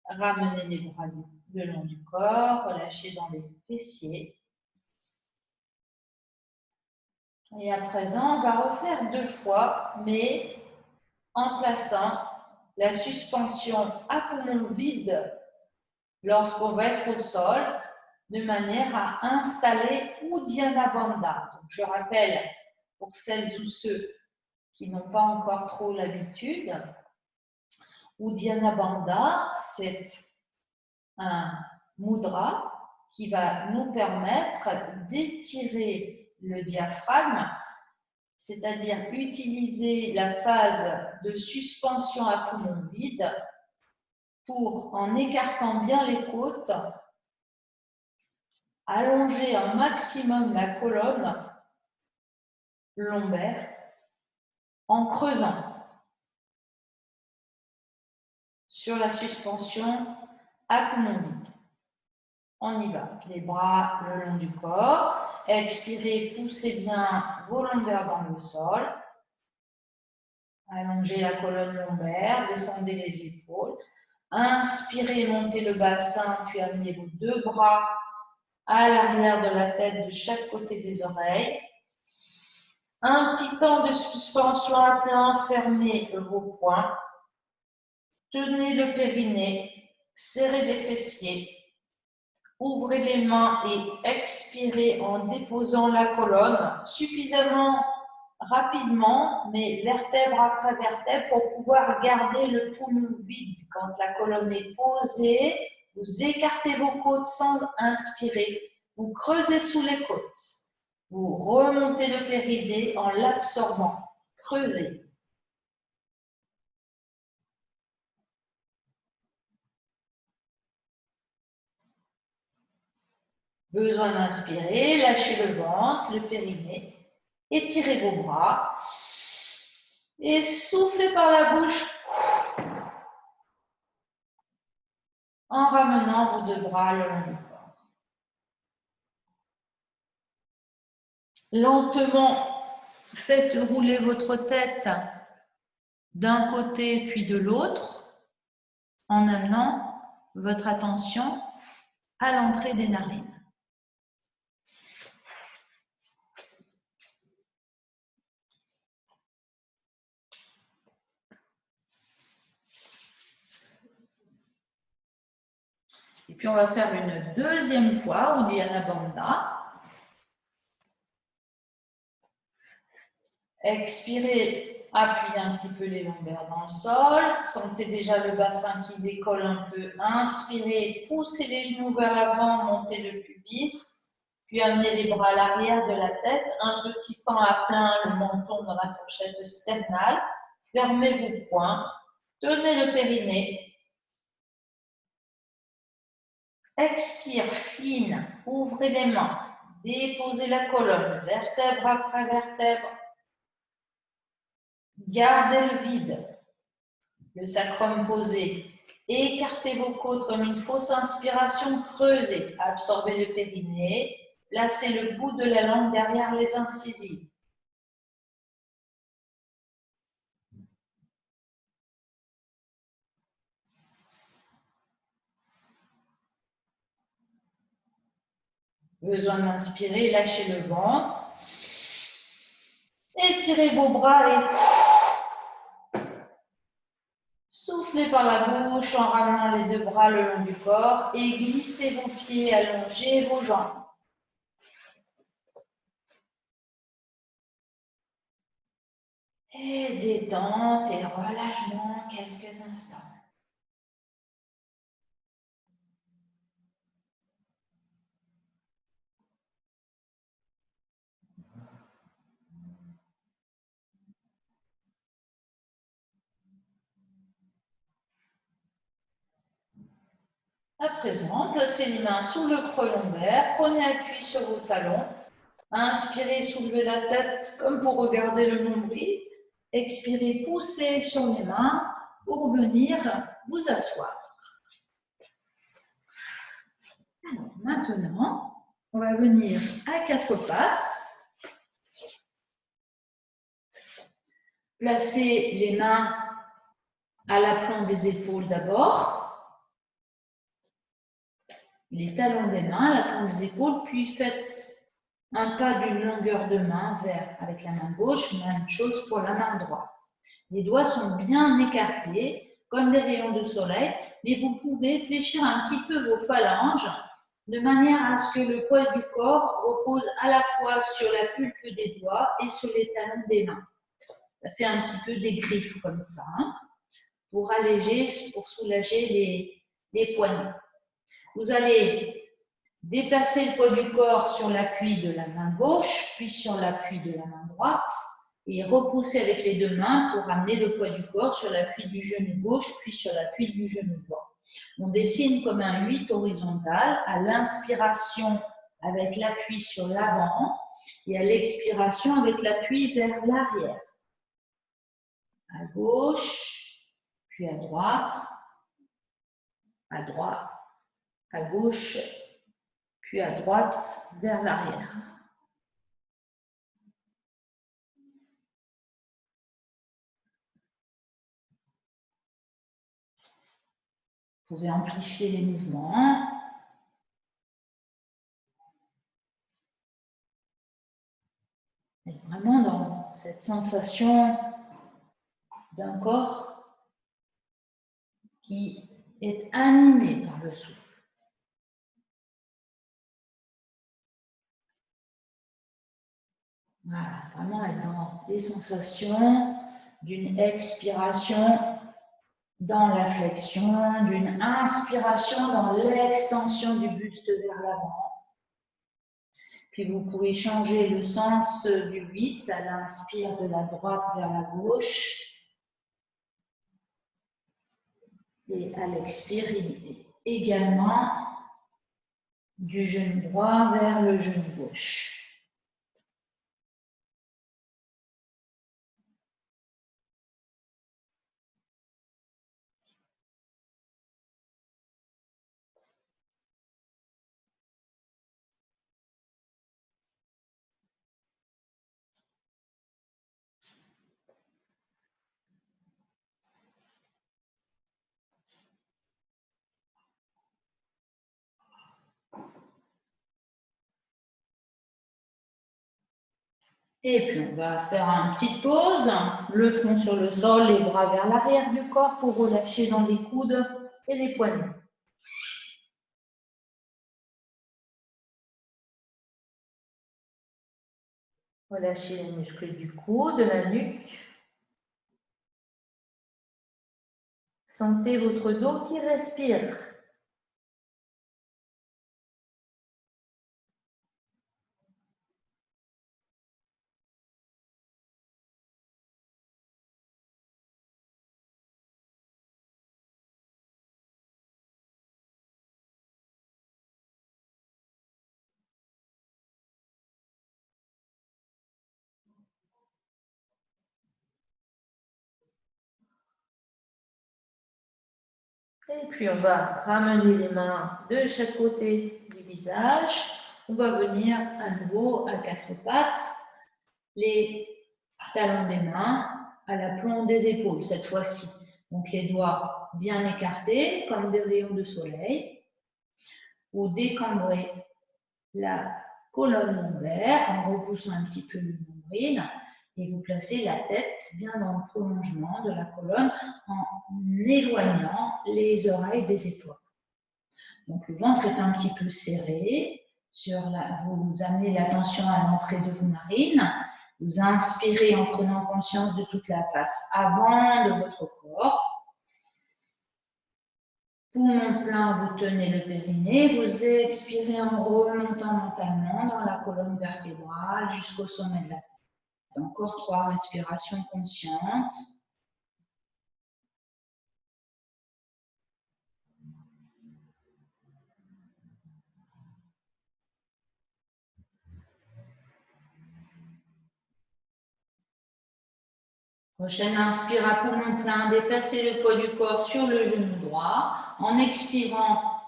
Ramenez les bras le long du corps. Relâchez dans les fessiers. Et à présent, on va refaire 2 fois, mais en plaçant la suspension à poumon vide lorsqu'on va être au sol, de manière à installer Uddiyana Bandha. Donc, je rappelle, pour celles ou ceux qui n'ont pas encore trop l'habitude, Uddiyana Bandha, c'est un mudra qui va nous permettre d'étirer le diaphragme, c'est-à-dire utiliser la phase de suspension à poumon vide pour, en écartant bien les côtes, allonger un maximum la colonne lombaire en creusant sur la suspension à poumon vide. On y va. Les bras le long du corps. Expirez, poussez bien vos lombaires dans le sol. Allongez la colonne lombaire, descendez les épaules. Inspirez, montez le bassin, puis amenez vos deux bras à l'arrière de la tête de chaque côté des oreilles. Un petit temps de suspension à plein, fermez vos poings. Tenez le périnée, serrez les fessiers. Ouvrez les mains et expirez en déposant la colonne suffisamment rapidement, mais vertèbre après vertèbre, pour pouvoir garder le poumon vide. Quand la colonne est posée, vous écartez vos côtes sans inspirer. Vous creusez sous les côtes. Vous remontez le périnée en l'absorbant. Creusez. Besoin d'inspirer, lâchez le ventre, le périnée. Étirez vos bras. Et soufflez par la bouche en ramenant vos deux bras le long du corps. Lentement, faites rouler votre tête d'un côté puis de l'autre en amenant votre attention à l'entrée des narines. Et puis on va faire une deuxième fois Uddiyana Bandha. Expirez, appuyez un petit peu les lombaires dans le sol. Sentez déjà le bassin qui décolle un peu. Inspirez, poussez les genoux vers l'avant, montez le pubis. Puis amenez les bras à l'arrière de la tête. Un petit temps à plein le menton dans la fourchette sternale. Fermez vos poings. Tenez le périnée. Expire, fine. Ouvrez les mains. Déposez la colonne, vertèbre après vertèbre. Gardez le vide, le sacrum posé. Écartez vos côtes comme une fausse inspiration, creusez. Absorbez le périnée. Placez le bout de la langue derrière les incisives. Besoin d'inspirer, lâchez le ventre. Étirez vos bras et soufflez par la bouche en ramenant les deux bras le long du corps et glissez vos pieds, allongez vos jambes. Et détente et relâchement quelques instants. À présent, placez les mains sous le creux lombaire, prenez appui sur vos talons. Inspirez, soulevez la tête comme pour regarder le nombril. Expirez, poussez sur les mains pour venir vous asseoir. Alors, maintenant, on va venir à quatre pattes. Placez les mains à l'aplomb des épaules d'abord. Les talons des mains, l'aplomb des épaules, puis faites un pas d'une longueur de main vers avec la main gauche, même chose pour la main droite. Les doigts sont bien écartés, comme des rayons de soleil, mais vous pouvez fléchir un petit peu vos phalanges de manière à ce que le poids du corps repose à la fois sur la pulpe des doigts et sur les talons des mains. Ça fait un petit peu des griffes comme ça, pour alléger, pour soulager les poignets. Vous allez déplacer le poids du corps sur l'appui de la main gauche, puis sur l'appui de la main droite, et repousser avec les deux mains pour amener le poids du corps sur l'appui du genou gauche, puis sur l'appui du genou droit. On dessine comme un 8 horizontal à l'inspiration avec l'appui sur l'avant et à l'expiration avec l'appui vers l'arrière. À gauche, puis à droite, à gauche, puis à droite vers l'arrière. Vous pouvez amplifier les mouvements. Être vraiment dans cette sensation d'un corps qui est animé par le souffle. Voilà, vraiment être dans les sensations d'une expiration dans la flexion, d'une inspiration dans l'extension du buste vers l'avant. Puis vous pouvez changer le sens du 8 à l'inspire de la droite vers la gauche et à l'expire également du genou droit vers le genou gauche. Et puis on va faire une petite pause, le front sur le sol, les bras vers l'arrière du corps pour relâcher dans les coudes et les poignets. Relâchez les muscles du cou, de la nuque. Sentez votre dos qui respire. Et puis, on va ramener les mains de chaque côté du visage. On va venir à nouveau à quatre pattes, les talons des mains à l'aplomb des épaules cette fois-ci. Donc, les doigts bien écartés comme des rayons de soleil ou décambrer la colonne lombaire en repoussant un petit peu le nombril. Et vous placez la tête bien dans le prolongement de la colonne en éloignant les oreilles des épaules. Donc le ventre est un petit peu serré, vous amenez l'attention à l'entrée de vos narines, vous inspirez en prenant conscience de toute la face avant de votre corps. Poumon plein, vous tenez le périnée, vous expirez en remontant mentalement dans la colonne vertébrale jusqu'au sommet de la tête. Encore 3 respirations conscientes. Prochaine inspire à poumon plein, déplacez le poids du corps sur le genou droit. En expirant,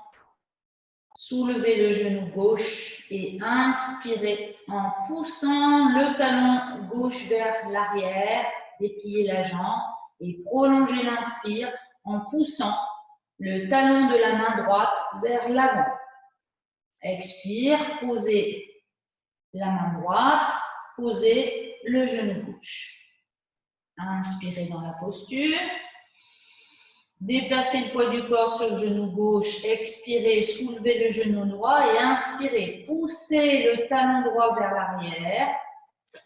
soulevez le genou gauche et inspirez en poussant le talon gauche vers l'arrière, dépliez la jambe et prolongez l'inspire en poussant le talon de la main droite vers l'avant. Expire, posez la main droite, posez le genou gauche. Inspirez dans la posture. Déplacez le poids du corps sur le genou gauche. Expirez, soulevez le genou droit et inspirez. Poussez le talon droit vers l'arrière,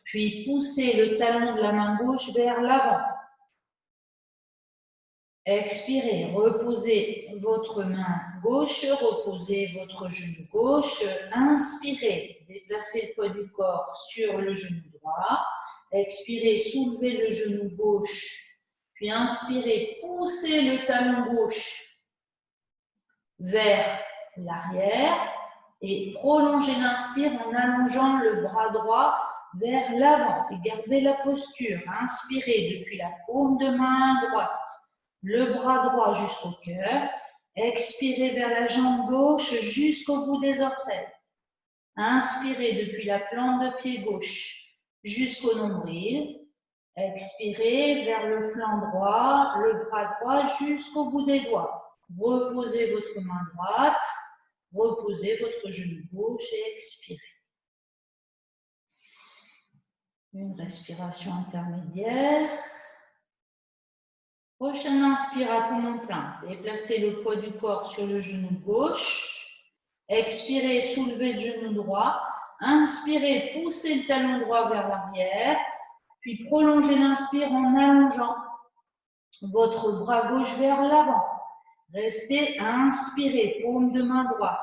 puis poussez le talon de la main gauche vers l'avant. Expirez, reposez votre main gauche, reposez votre genou gauche. Inspirez, déplacez le poids du corps sur le genou droit. Expirez, soulevez le genou gauche. Puis inspirez, poussez le talon gauche vers l'arrière et prolongez l'inspire en allongeant le bras droit vers l'avant et gardez la posture. Inspirez depuis la paume de main droite, le bras droit jusqu'au cœur. Expirez vers la jambe gauche jusqu'au bout des orteils. Inspirez depuis la plante de pied gauche jusqu'au nombril. Expirez vers le flanc droit, le bras droit jusqu'au bout des doigts. Reposez votre main droite, reposez votre genou gauche et expirez. Une respiration intermédiaire. Prochaine inspire à poumon plein. Déplacez le poids du corps sur le genou gauche. Expirez, soulevez le genou droit. Inspirez, poussez le talon droit vers l'arrière. Puis prolongez l'inspire en allongeant votre bras gauche vers l'avant. Restez à inspirer, paume de main droite.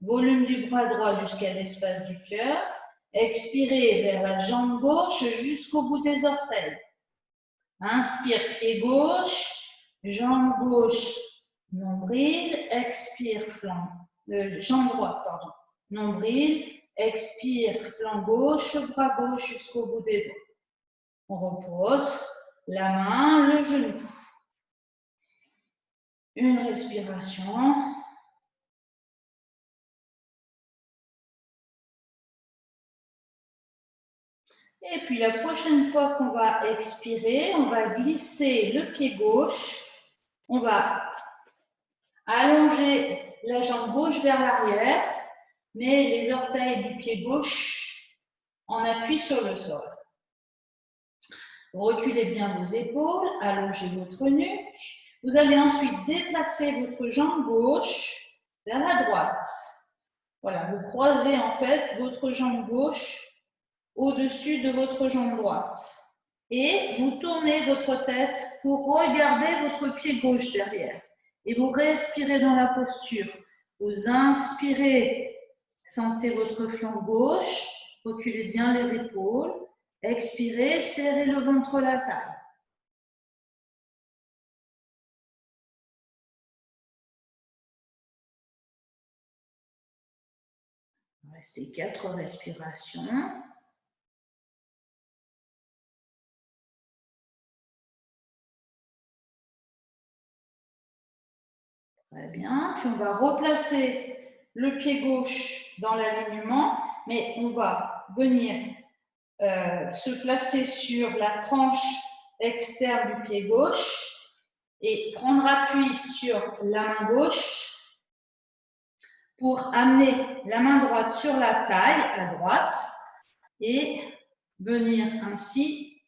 Volume du bras droit jusqu'à l'espace du cœur. Expirez vers la jambe gauche jusqu'au bout des orteils. Inspire, pied gauche, jambe gauche, nombril, expire, flanc, jambe droite, pardon, nombril, expire, flanc gauche, bras gauche jusqu'au bout des doigts. On repose la main, le genou. Une respiration. Et puis la prochaine fois qu'on va expirer, on va glisser le pied gauche. On va allonger la jambe gauche vers l'arrière, mais les orteils du pied gauche en appui sur le sol. Reculez bien vos épaules, allongez votre nuque. Vous allez ensuite déplacer votre jambe gauche vers la droite. Voilà, vous croisez en fait votre jambe gauche au-dessus de votre jambe droite. Et vous tournez votre tête pour regarder votre pied gauche derrière. Et vous respirez dans la posture. Vous inspirez, sentez votre flanc gauche, reculez bien les épaules. Expirez, serrez le ventre, la taille. Restez 4 respirations. Très bien. Puis on va replacer le pied gauche dans l'alignement, mais on va venir se placer sur la tranche externe du pied gauche et prendre appui sur la main gauche pour amener la main droite sur la taille à droite et venir ainsi,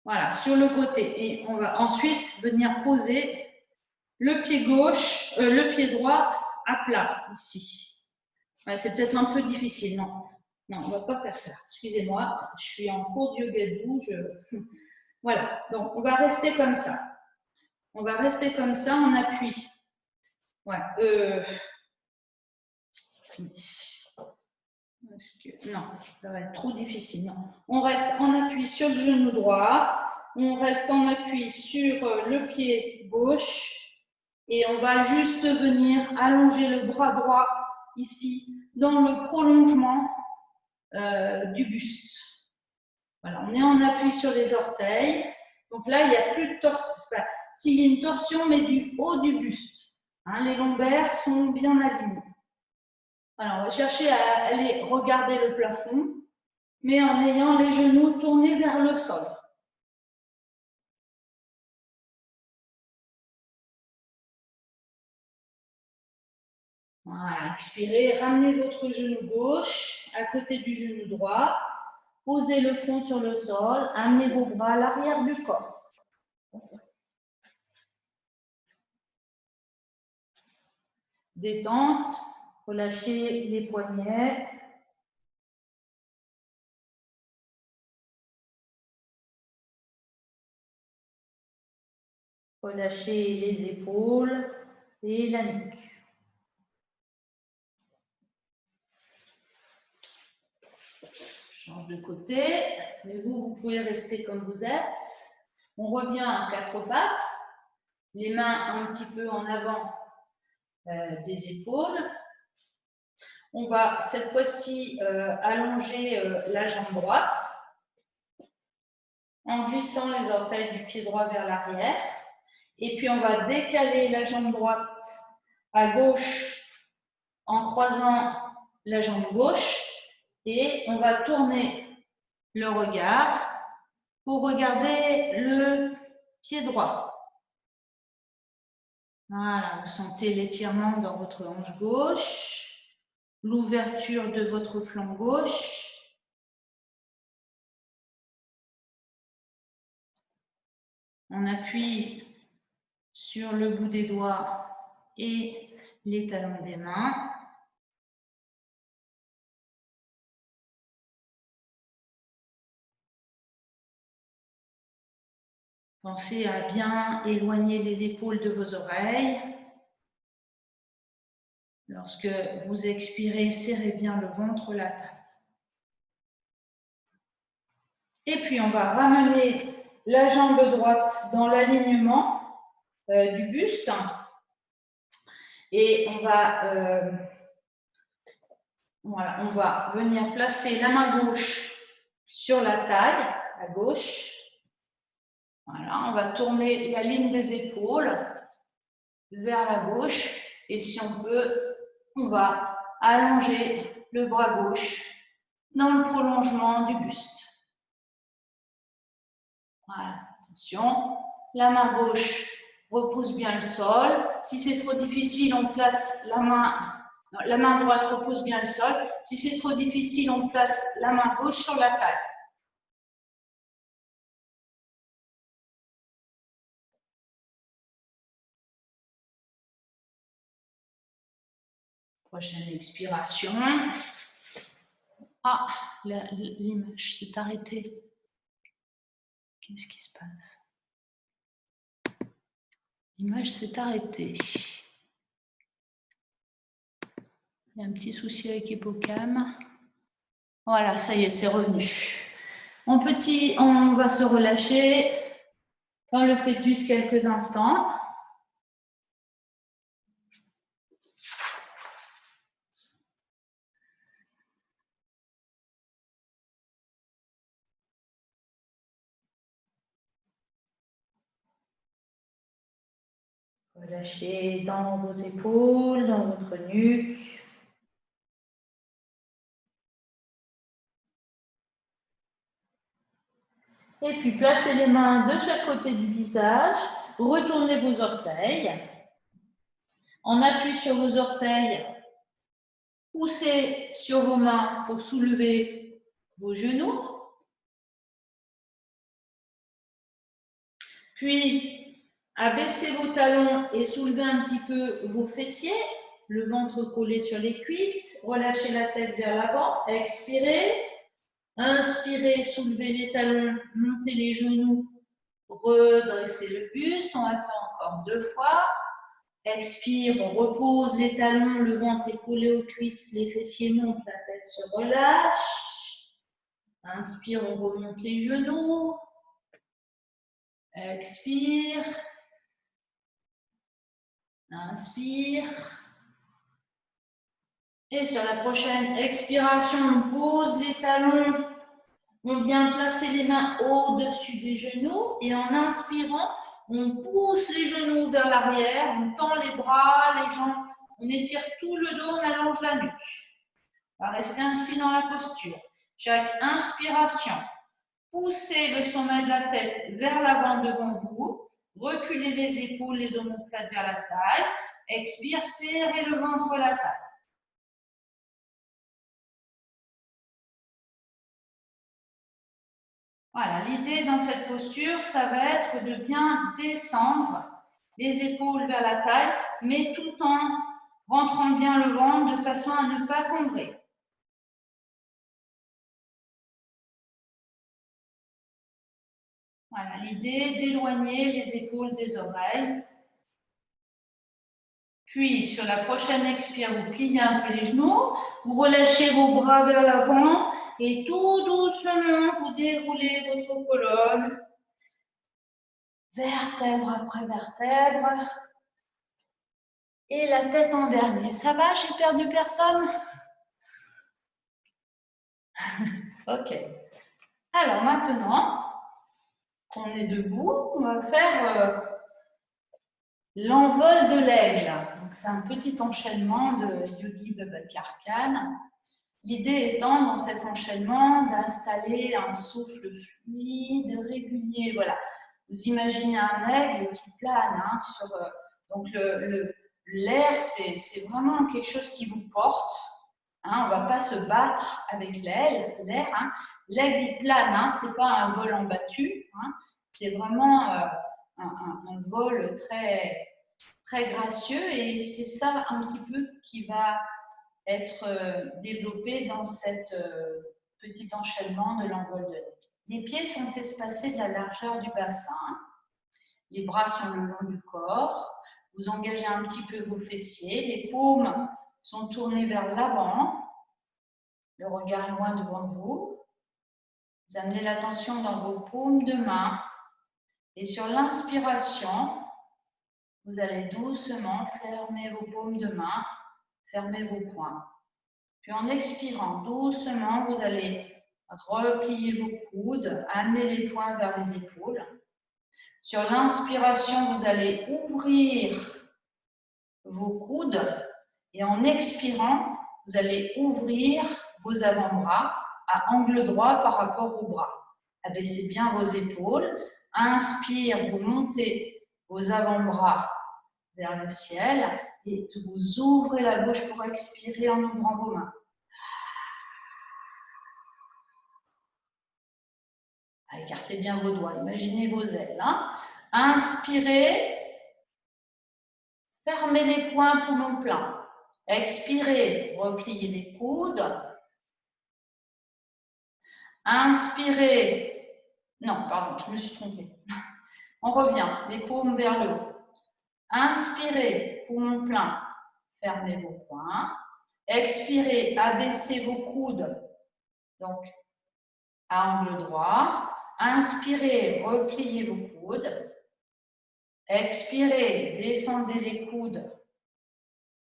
voilà, sur le côté. Et on va ensuite venir poser le pied gauche, le pied droit à plat ici. Ouais, c'est peut-être un peu difficile, non. Non, on ne va pas faire ça. Excusez-moi, je suis en cours de yoga. Voilà, donc on va rester comme ça. On va rester comme ça en appui. Ouais, non, ça va être trop difficile. Non. On reste en appui sur le genou droit. On reste en appui sur le pied gauche. Et on va juste venir allonger le bras droit ici, dans le prolongement du buste. Voilà, on est en appui sur les orteils. Donc là, il n'y a plus de torsion. S'il y a une torsion, mais du haut du buste. Hein, les lombaires sont bien alignés. Alors, on va chercher à aller regarder le plafond, mais en ayant les genoux tournés vers le sol. Voilà, expirez, ramenez votre genou gauche à côté du genou droit. Posez le front sur le sol, amenez vos bras à l'arrière du corps. Détente, relâchez les poignets. Relâchez les épaules et la nuque. Change de côté, mais vous pouvez rester comme vous êtes. On revient à 4 pattes, les mains un petit peu en avant des épaules. On va cette fois-ci allonger la jambe droite en glissant les orteils du pied droit vers l'arrière. Et puis on va décaler la jambe droite à gauche en croisant la jambe gauche et on va tourner le regard pour regarder le pied droit. Voilà, vous sentez l'étirement dans votre hanche gauche, l'ouverture de votre flanc gauche. On appuie sur le bout des doigts et les talons des mains. Pensez à bien éloigner les épaules de vos oreilles. Lorsque vous expirez, serrez bien le ventre, la table. Et puis, on va ramener la jambe droite dans l'alignement du buste. Et voilà, on va venir placer la main gauche sur la taille, à gauche. Voilà, on va tourner la ligne des épaules vers la gauche. Et si on peut, on va allonger le bras gauche dans le prolongement du buste. Voilà, attention, la main gauche repousse bien le sol. Si c'est trop difficile, on place la main droite repousse bien le sol. Si c'est trop difficile, on place la main gauche sur la taille. Prochaine expiration. Ah, l'image s'est arrêtée. Qu'est-ce qui se passe? L'image s'est arrêtée. Il y a un petit souci avec Hippocam. Voilà, ça y est, c'est revenu. On va se relâcher dans le fœtus quelques instants. Relâchez dans vos épaules, dans votre nuque. Et puis, placez les mains de chaque côté du visage. Retournez vos orteils. On appuie sur vos orteils. Poussez sur vos mains pour soulever vos genoux. Puis, abaissez vos talons et soulevez un petit peu vos fessiers. Le ventre collé sur les cuisses. Relâchez la tête vers l'avant. Expirez. Inspirez, soulevez les talons, montez les genoux, redressez le buste. On va faire encore 2 fois. Expire, on repose les talons, le ventre est collé aux cuisses, les fessiers montent, la tête se relâche. Inspire, on remonte les genoux. Expire. Inspire. Et sur la prochaine expiration, on pose les talons. On vient placer les mains au-dessus des genoux et en inspirant, on pousse les genoux vers l'arrière, on tend les bras, les jambes, on étire tout le dos, on allonge la nuque. On va rester ainsi dans la posture. Chaque inspiration, poussez le sommet de la tête vers l'avant devant vous, reculez les épaules, les omoplates vers la taille, expire, serrez le ventre, la taille. Voilà, l'idée dans cette posture, ça va être de bien descendre les épaules vers la taille, mais tout en rentrant bien le ventre de façon à ne pas combrer. Voilà, l'idée d'éloigner les épaules des oreilles. Puis, sur la prochaine expire, vous pliez un peu les genoux, vous relâchez vos bras vers l'avant et tout doucement, vous déroulez votre colonne, vertèbre après vertèbre. Et la tête en dernier. Ça va, j'ai perdu personne? Ok. Alors maintenant qu'on est debout, on va faire L'envol de l'aigle. C'est un petit enchaînement de Yogi Babacar Khan. L'idée étant, dans cet enchaînement, d'installer un souffle fluide, régulier. Voilà. Vous imaginez un aigle qui plane sur. Donc, l'air, c'est vraiment quelque chose qui vous porte. On ne va pas se battre avec l'air. L'aigle, il plane. Ce n'est pas un vol en battu. C'est vraiment un vol très, très gracieux. Et c'est ça un petit peu qui va être développé dans cet petit enchaînement de l'envol de l'aigle. Les pieds sont espacés de la largeur du bassin. Les bras sont le long du corps. Vous engagez un petit peu vos fessiers. Les paumes sont tournées vers l'avant. Le regard loin devant vous. Vous amenez l'attention dans vos paumes de main. Et sur l'inspiration, vous allez doucement fermer vos paumes de main, fermer vos poings. Puis en expirant doucement, vous allez replier vos coudes, amener les poings vers les épaules. Sur l'inspiration, vous allez ouvrir vos coudes et en expirant, vous allez ouvrir vos avant-bras à angle droit par rapport aux bras. Abaissez bien vos épaules. Inspire, vous montez vos avant-bras vers le ciel et vous ouvrez la bouche pour expirer en ouvrant vos mains. Écartez bien vos doigts, imaginez vos ailes. Inspirez, fermez les poings, poumon plein. Expirez, repliez les coudes. Inspirez, non, pardon, je me suis trompée. On revient, les paumes vers le haut. Inspirez, poumon plein, fermez vos poings. Expirez, abaissez vos coudes, donc à angle droit. Inspirez, repliez vos coudes. Expirez, descendez les coudes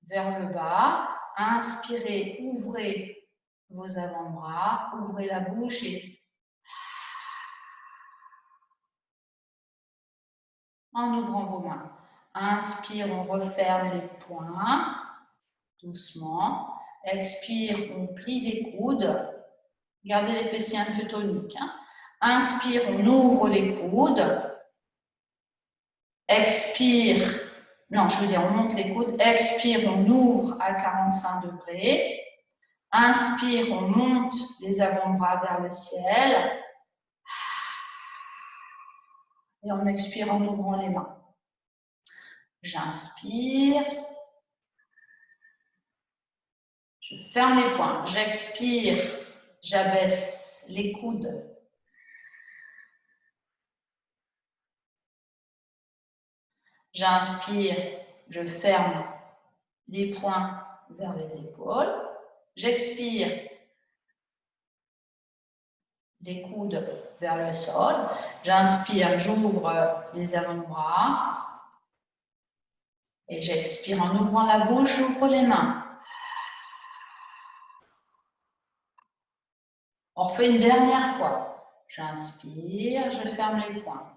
vers le bas. Inspirez, ouvrez vos avant-bras, ouvrez la bouche et en ouvrant vos mains. Inspire, on referme les poings, doucement. Expire, on plie les coudes. Gardez les fessiers un peu toniques. Inspire, on ouvre les coudes. Expire, non, je veux dire, on monte les coudes. Expire, on ouvre à 45 degrés. Inspire, on monte les avant-bras vers le ciel. Et on expire en ouvrant les mains. J'inspire. Je ferme les poings. J'expire. J'abaisse les coudes. J'inspire. Je ferme les poings vers les épaules. J'expire. Les coudes vers le sol. J'inspire, j'ouvre les avant-bras. Et j'expire en ouvrant la bouche, j'ouvre les mains. On refait une dernière fois. J'inspire, je ferme les poings.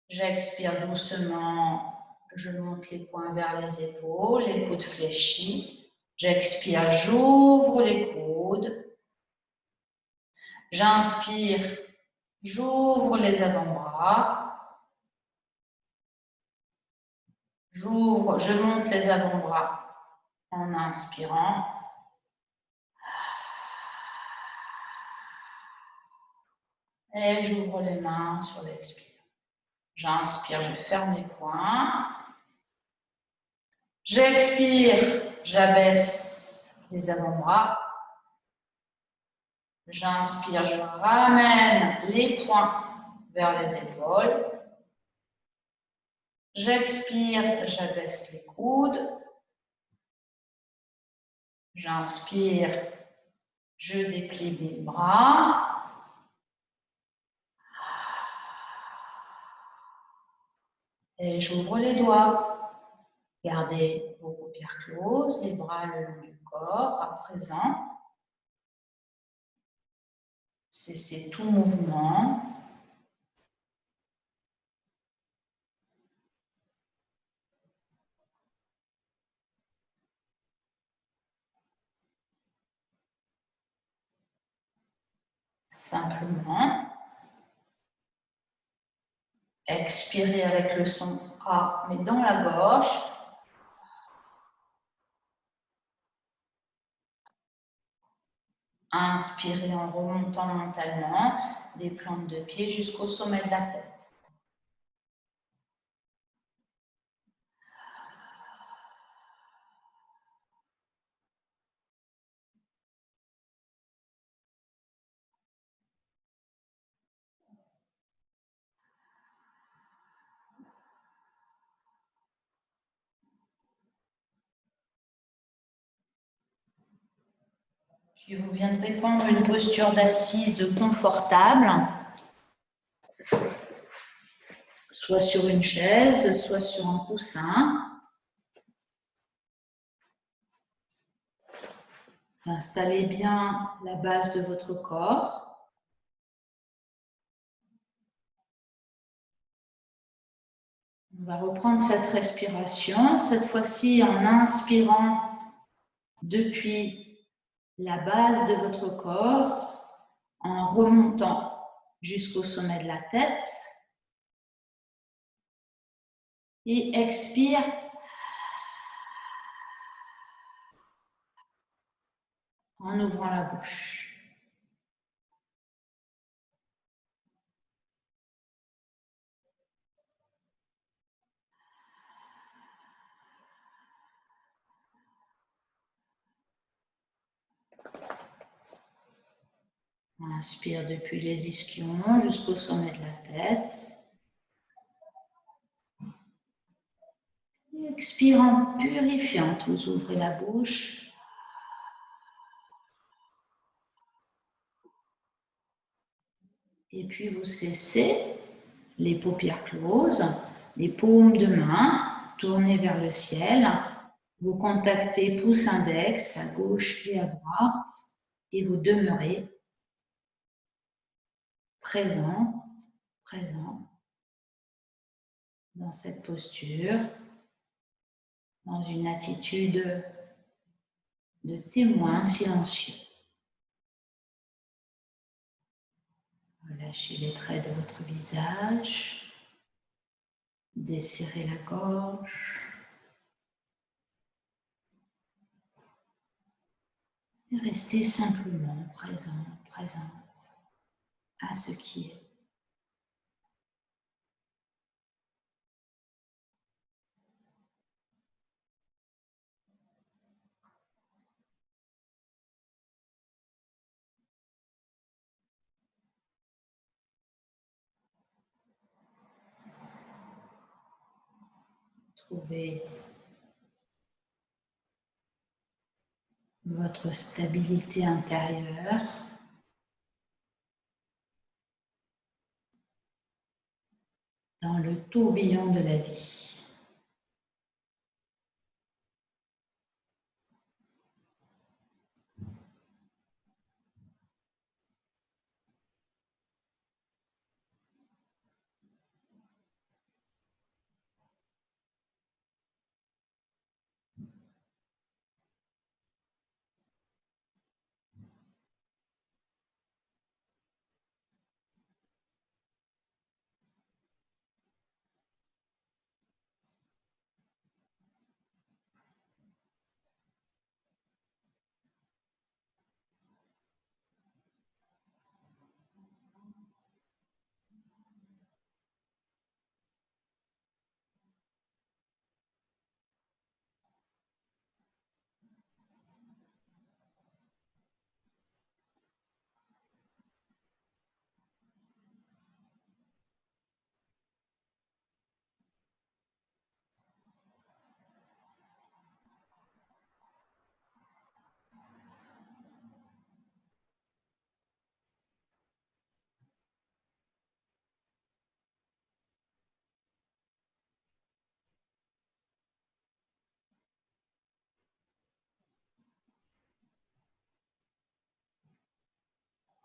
J'expire doucement, je monte les poings vers les épaules, les coudes fléchis. J'expire, j'ouvre les coudes. J'inspire, j'ouvre les avant-bras. J'ouvre, je monte les avant-bras en inspirant. Et j'ouvre les mains sur l'expire. J'inspire, je ferme les poings. J'expire, j'abaisse les avant-bras. J'inspire, je ramène les poings vers les épaules. J'expire, j'abaisse les coudes. J'inspire, je déplie mes bras. Et j'ouvre les doigts. Gardez vos paupières closes, les bras le long du corps. À présent, cessez tout mouvement. simplement. Expirez avec le son A, mais dans la gorge. Inspirez en remontant mentalement des plantes de pied jusqu'au sommet de la tête. Puis vous viendrez prendre une posture d'assise confortable, soit sur une chaise, soit sur un coussin. Vous installez bien la base de votre corps. On va reprendre cette respiration, cette fois-ci en inspirant depuis la base de votre corps, en remontant jusqu'au sommet de la tête. Et expire. En ouvrant la bouche. Inspire depuis les ischions jusqu'au sommet de la tête. Et expire en purifiant. Vous ouvrez la bouche. Et puis vous cessez, les paupières closes, les paumes de main tournées vers le ciel. Vous contactez pouce index à gauche et à droite et vous demeurez présent dans cette posture, dans une attitude de témoin silencieux. Relâchez les traits de votre visage, desserrez la gorge et restez simplement présente à ce qui est. Trouvez votre stabilité intérieure dans le tourbillon de la vie.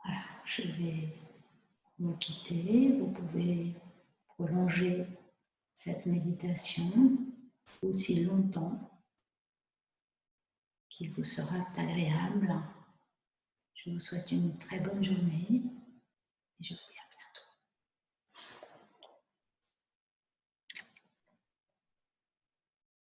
Voilà, je vais vous quitter. Vous pouvez prolonger cette méditation aussi longtemps qu'il vous sera agréable. Je vous souhaite une très bonne journée.